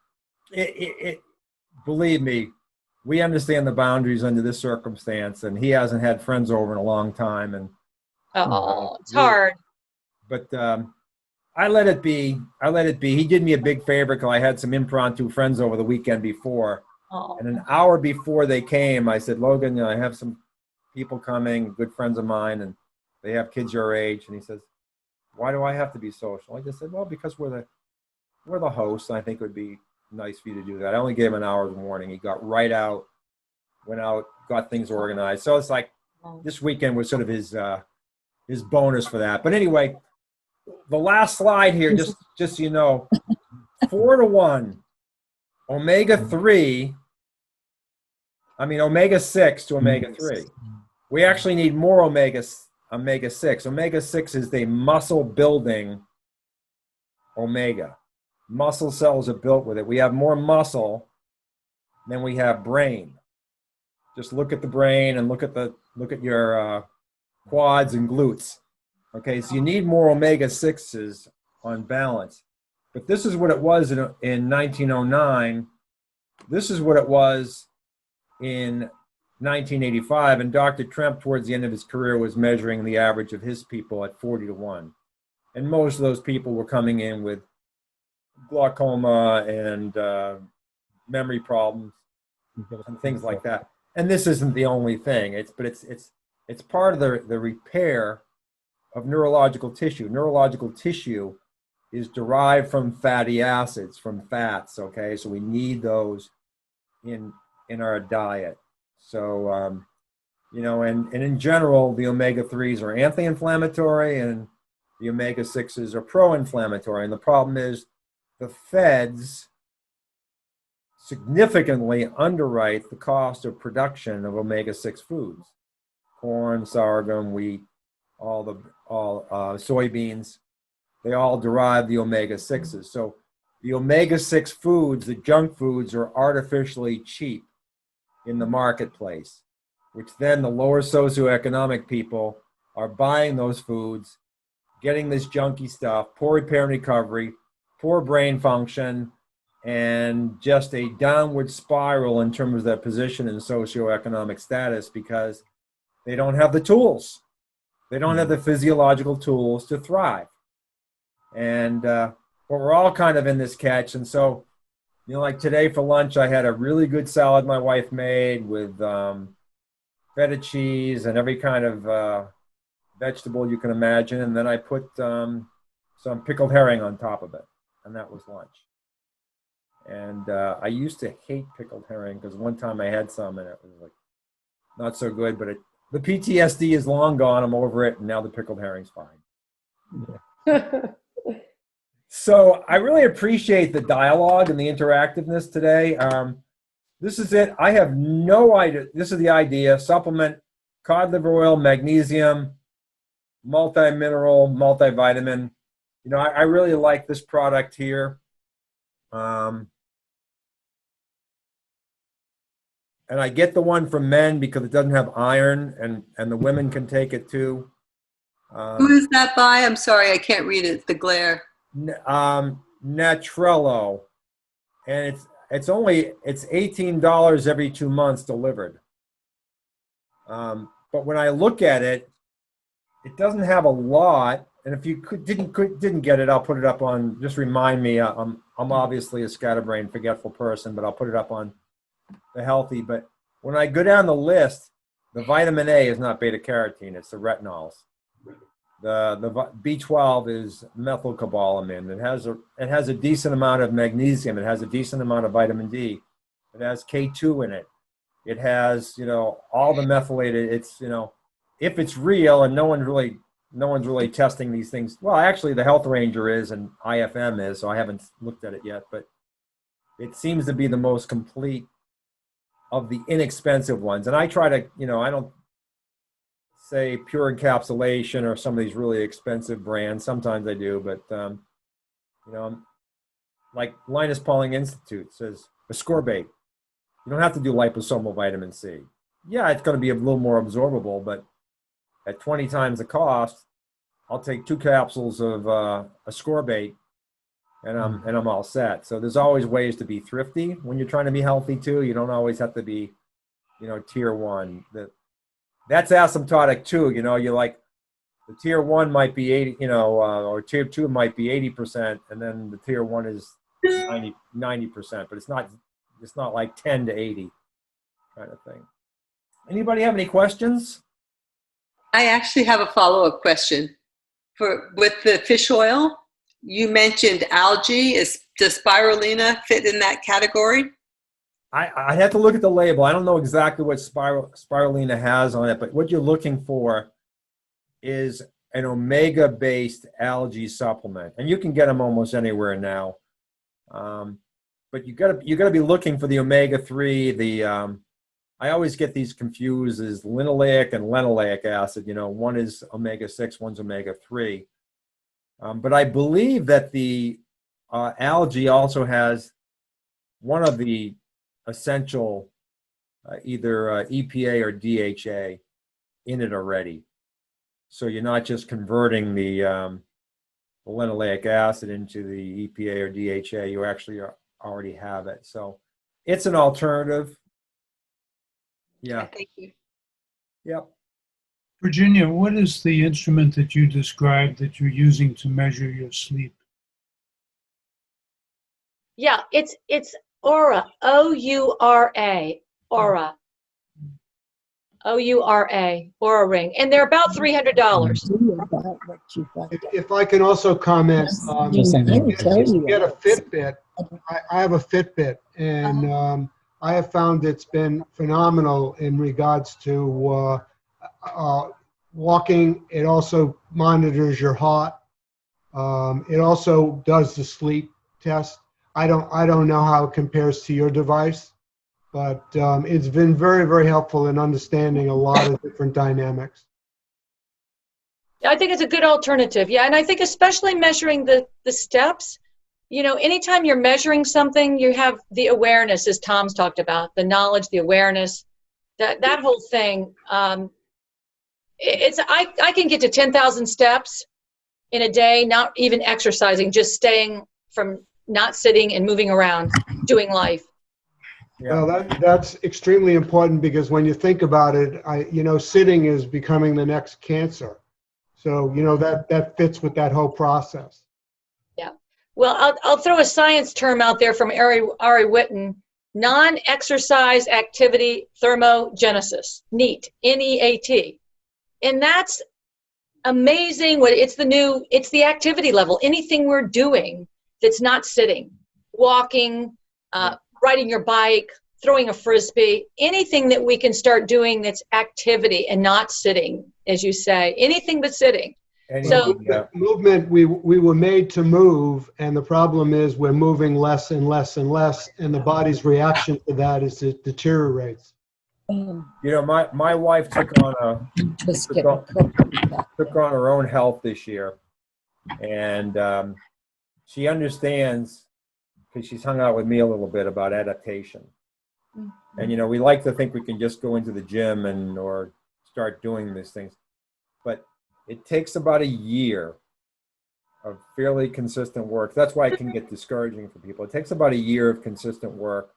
Believe me, we understand the boundaries under this circumstance, and he hasn't had friends over in a long time. And Oh, it's hard. But I let it be. He did me a big favor because I had some impromptu friends over the weekend before. Oh. And an hour before they came, I said, Logan, I have some people coming, good friends of mine, and they have kids your age. And he says, why do I have to be social? I just said, well, because we're the hosts, and I think it would be nice for you to do that. I only gave him an hour's warning. He got right out, went out, got things organized. So it's like this weekend was sort of his bonus for that. But anyway, the last slide here, just so you know, 4-to-1, omega-6 to omega-3. We actually need more omega-6. Omega-6 is the muscle-building omega. Muscle cells are built with it. We have more muscle than we have brain. Just look at the brain and look at your quads and glutes. Okay, so you need more omega-6s on balance. But this is what it was in 1909. This is what it was in 1985. And Dr. Tremp, towards the end of his career, was measuring the average of his people at 40-to-1. And most of those people were coming in with glaucoma and memory problems and things like that. And this isn't the only thing. It's part of the repair of neurological tissue. Neurological tissue is derived from fatty acids, from fats. Okay, so we need those in our diet. So and in general, the omega-3s are anti-inflammatory and the omega-6s are pro-inflammatory. And the problem is the feds significantly underwrite the cost of production of omega-6 foods. Corn, sorghum, wheat, soybeans, they all derive the omega-6s. So the omega-6 foods, the junk foods, are artificially cheap in the marketplace, which then the lower socioeconomic people are buying those foods, getting this junky stuff, poor repair and recovery, poor brain function, and just a downward spiral in terms of their position in socioeconomic status because they don't have the tools. They don't have the physiological tools to thrive. And but we're all kind of in this catch. And so, like today for lunch, I had a really good salad my wife made with feta cheese and every kind of vegetable you can imagine. And then I put some pickled herring on top of it. And that was lunch. And I used to hate pickled herring because one time I had some and it was like not so good, but the PTSD is long gone. I'm over it, and now the pickled herring's fine. So I really appreciate the dialogue and the interactiveness today. This is it. I have no idea. This is the idea. Supplement, cod liver oil, magnesium, multi-mineral, multivitamin. I really like this product here. And I get the one for men because it doesn't have iron, and the women can take it too. Who is that by? I'm sorry, I can't read it. The glare. Natrello, and it's $18 every 2 months delivered. But when I look at it, it doesn't have a lot. And if you didn't get it, I'll put it up on. Just remind me. I'm obviously a scatterbrained, forgetful person, but I'll put it up on the healthy. But when I go down the list, the vitamin A is not beta carotene; it's the retinols. The B12 is methylcobalamin. It has a decent amount of magnesium. It has a decent amount of vitamin D. It has K2 in it. It has all the methylated. It's if it's real, and no one really no one's really testing these things. Well, actually, the Health Ranger is and IFM is, so I haven't looked at it yet, but it seems to be the most complete of the inexpensive ones. And I try to, I don't say pure encapsulation or some of these really expensive brands. Sometimes I do, but, like Linus Pauling Institute says, ascorbate. You don't have to do liposomal vitamin C. Yeah, it's going to be a little more absorbable, but at 20 times the cost, I'll take 2 capsules of ascorbate and I'm all set. So there's always ways to be thrifty when you're trying to be healthy too. You don't always have to be, tier 1. That's asymptotic too. You like the tier 1 might be 80, or tier 2 might be 80%, and then the tier 1 is 90%, but it's not like 10 to 80 kind of thing. Anybody have any questions? I actually have a follow-up question. With the fish oil, you mentioned algae. Does spirulina fit in that category? I have to look at the label. I don't know exactly what spirulina has on it, but what you're looking for is an omega-based algae supplement, and you can get them almost anywhere now. But you gotta be looking for the omega-3. I always get these confused as linoleic and linoleic acid. One is omega-6, one's omega-3. But I believe that the algae also has one of the essential either EPA or DHA in it already. So you're not just converting the linoleic acid into the EPA or DHA. You actually already have it. So it's an alternative. Yeah. Thank you. Yep. Virginia, what is the instrument that you described that you're using to measure your sleep? Yeah, it's Oura, O-U-R-A, Oura. O-U-R-A, Oura Ring. And they're about $300. If I can also comment, if you get a Fitbit, I have a Fitbit, and I have found it's been phenomenal in regards to walking. It also monitors your heart. It also does the sleep test. I don't know how it compares to your device, but it's been very, very helpful in understanding a lot of different dynamics. I think it's a good alternative. Yeah, and I think especially measuring the steps, anytime you're measuring something, you have the awareness, as Tom's talked about, the knowledge, the awareness, that whole thing. I can get to 10,000 steps in a day, not even exercising, just staying from not sitting and moving around, doing life. Yeah. Well, that's extremely important, because when you think about it, sitting is becoming the next cancer. So, that fits with that whole process. Yeah. Well, I'll throw a science term out there from Ari Whitten: non-exercise activity thermogenesis, NEAT, N-E-A-T. And that's amazing. It's the activity level. Anything we're doing that's not sitting, walking, riding your bike, throwing a frisbee, anything that we can start doing that's activity and not sitting, as you say, anything but sitting. Movement, we were made to move, and the problem is we're moving less and less and less, and the body's reaction to that is it deteriorates. My wife took on her own health this year, and she understands, because she's hung out with me a little bit, about adaptation. And we like to think we can just go into the gym or start doing these things, but it takes about a year of fairly consistent work. That's why it can get discouraging for people. It takes about a year of consistent work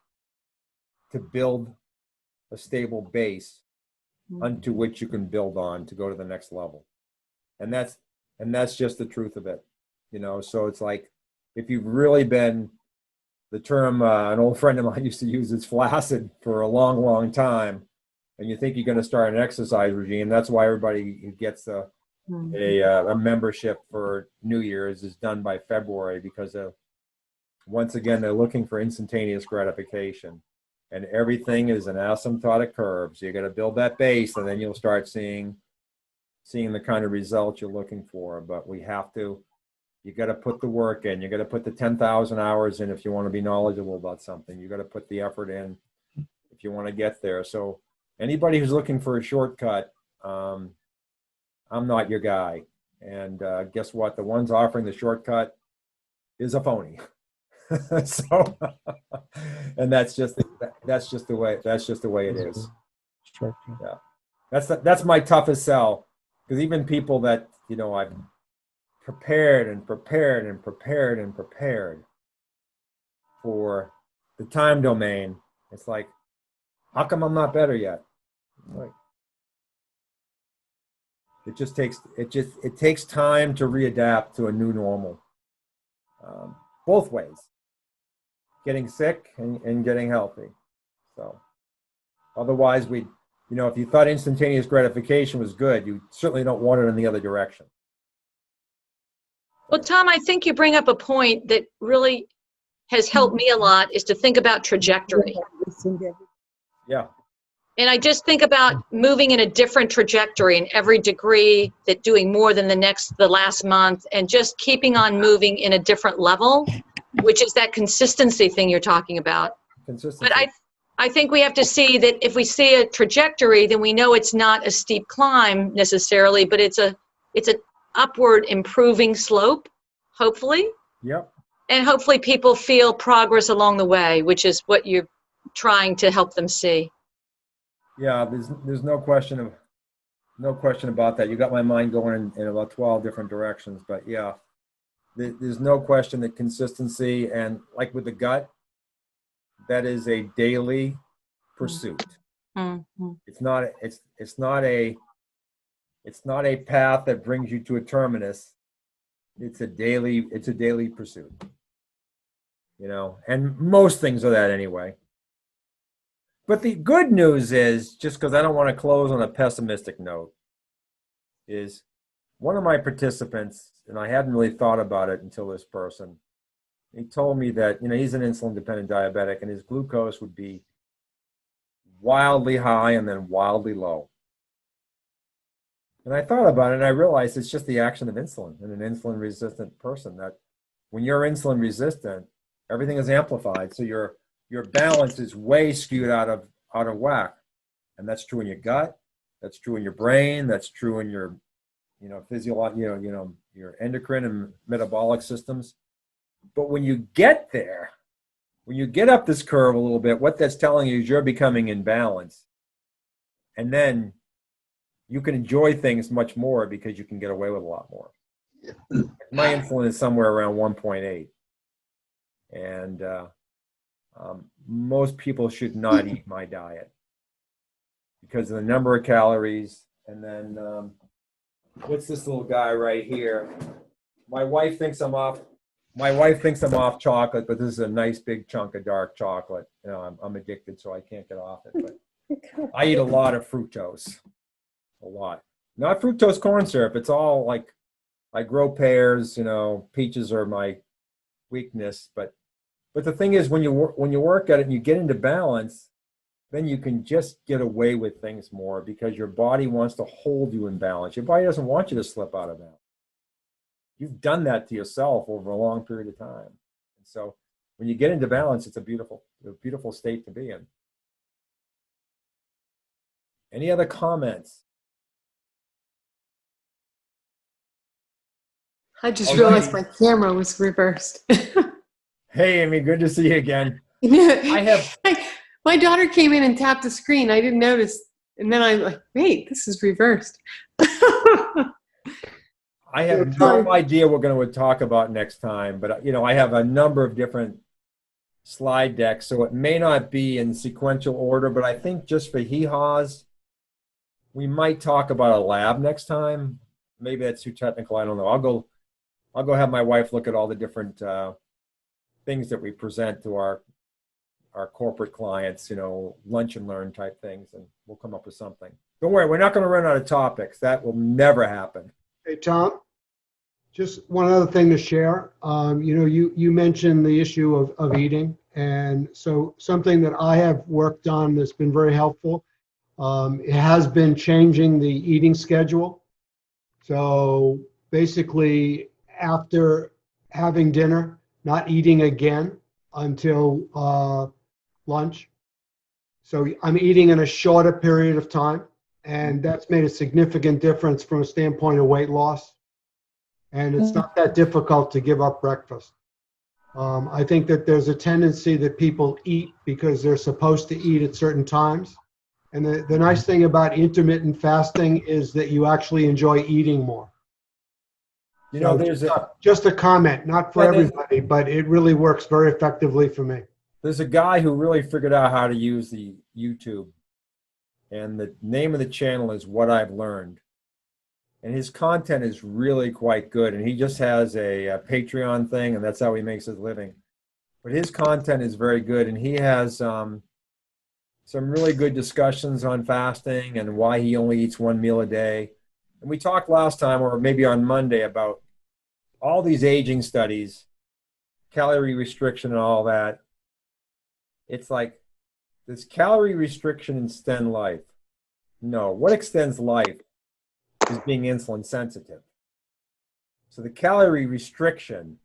to build a stable base unto which you can build on to go to the next level. And that's just the truth of it. So it's like, if you've really been, the term an old friend of mine used to use is flaccid for a long, long time, and you think you're going to start an exercise regime. That's why everybody who gets a membership for New Year's is done by February, because once again, they're looking for instantaneous gratification, and everything is an asymptotic curve. So you're going to build that base, and then you'll start seeing seeing the kind of results you're looking for. But we have to, you got to put the work in. You got to put the 10,000 hours in if you want to be knowledgeable about something. You got to put the effort in if you want to get there. So anybody who's looking for a shortcut, I'm not your guy. And guess what? The ones offering the shortcut is a phony. So, and that's just the way it is. Yeah, that's my toughest sell, because even people that, you know, I've prepared and prepared and prepared and prepared for the time domain, it's like, how come I'm not better yet? Like, it takes time to readapt to a new normal, both ways, getting sick and getting healthy. So otherwise, we, you know, if you thought instantaneous gratification was good, you certainly don't want it in the other direction. Well, Tom, I think you bring up a point that really has helped me a lot, is to think about trajectory. Yeah. And I just think about moving in a different trajectory in every degree, that doing more than the last month, and just keeping on moving in a different level, which is that consistency thing you're talking about. Consistency. But I think we have to see that if we see a trajectory, then we know it's not a steep climb necessarily, but it's an upward improving slope, hopefully. Yep. And hopefully people feel progress along the way, which is what you're trying to help them see. Yeah, there's no question about that. You got my mind going in about 12 different directions, but yeah, there's no question that consistency, and like with the gut, that is a daily pursuit. Mm-hmm. It's not a path that brings you to a terminus. It's a daily pursuit. You know, and most things are that anyway. But the good news is, just because I don't want to close on a pessimistic note, is one of my participants, and I hadn't really thought about it until this person, he told me that, you know, he's an insulin-dependent diabetic, and his glucose would be wildly high and then wildly low. And I thought about it, and I realized it's just the action of insulin in an insulin-resistant person, that when you're insulin-resistant, everything is amplified. So your balance is way skewed out of whack. And that's true in your gut, that's true in your brain, that's true in your, you know, physiological, your endocrine and metabolic systems. But when you get there, when you get up this curve a little bit, what that's telling you is you're becoming in balance. And then you can enjoy things much more because you can get away with a lot more. My insulin is somewhere around 1.8. And most people should not eat my diet because of the number of calories. And then what's this little guy right here? My wife thinks I'm off chocolate, but this is a nice big chunk of dark chocolate. You know, I'm addicted, so I can't get off it. But I eat a lot of fructose, a lot. Not fructose corn syrup. It's all like, I grow pears. You know, peaches are my weakness. But the thing is, when you work at it and you get into balance, then you can just get away with things more because your body wants to hold you in balance. Your body doesn't want you to slip out of balance. You've done that to yourself over a long period of time. And so when you get into balance, it's a beautiful state to be in. Any other comments? I just realized my camera was reversed. Hey, Amy, good to see you again. My daughter came in and tapped the screen. I didn't notice. And then I'm like, wait, this is reversed. I have no idea what we're going to talk about next time, but you know, I have a number of different slide decks, so it may not be in sequential order, but I think just for hee-haws, we might talk about a lab next time. Maybe that's too technical. I don't know. I'll go have my wife look at all the different things that we present to our corporate clients, you know, lunch and learn type things, and we'll come up with something. Don't worry, we're not going to run out of topics. That will never happen. Hey, Tom, just one other thing to share. You know, you mentioned the issue of eating. And so something that I have worked on that's been very helpful, it has been changing the eating schedule. So basically, after having dinner, not eating again until lunch. So I'm eating in a shorter period of time, and that's made a significant difference from a standpoint of weight loss. And it's not that difficult to give up breakfast. I think that there's a tendency that people eat because they're supposed to eat at certain times. And the nice thing about intermittent fasting is that you actually enjoy eating more. You know, So there's just a comment, not for everybody, but it really works very effectively for me. there's a guy who really figured out how to use the YouTube, and the name of the channel is What I've Learned. And his content is really quite good. And he just has a Patreon thing, and that's how he makes his living. But his content is very good, and he has some really good discussions on fasting and why he only eats one meal a day. And we talked last time, or maybe on Monday, about all these aging studies, calorie restriction and all that. It's like, does calorie restriction extend life? No. What extends life is being insulin sensitive. So the calorie restriction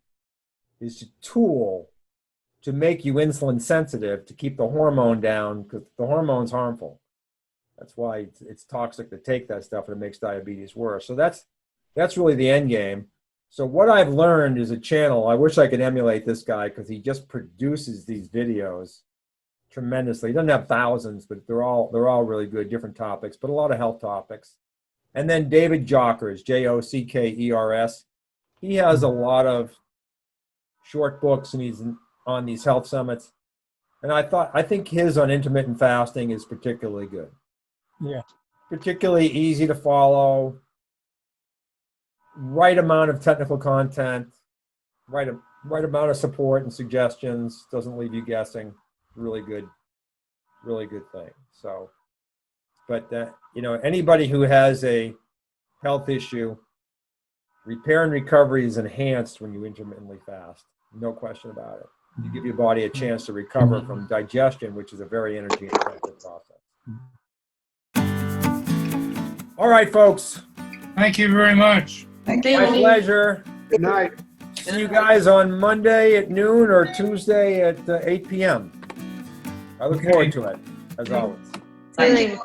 is a tool to make you insulin sensitive, to keep the hormone down, because the hormone's harmful. That's why it's toxic to take that stuff, and it makes diabetes worse. So that's really the end game. So What I've Learned is a channel. I wish I could emulate this guy, because he just produces these videos tremendously. He doesn't have thousands, but they're all really good, different topics, but a lot of health topics. And then David Jockers, Jockers. He has a lot of short books, and he's on these health summits. And I think his on intermittent fasting is particularly good. Yeah. Particularly easy to follow, right amount of technical content, right amount of support and suggestions, doesn't leave you guessing. Really good thing. So, but anybody who has a health issue, repair and recovery is enhanced when you intermittently fast. No question about it. You give your body a chance to recover from digestion, which is a very energy-intensive process. All right, folks. Thank you very much. Thank My you. pleasure. Good night. See you guys on Monday at noon or Tuesday at 8 p.m. I look forward to it, as always. Thank you.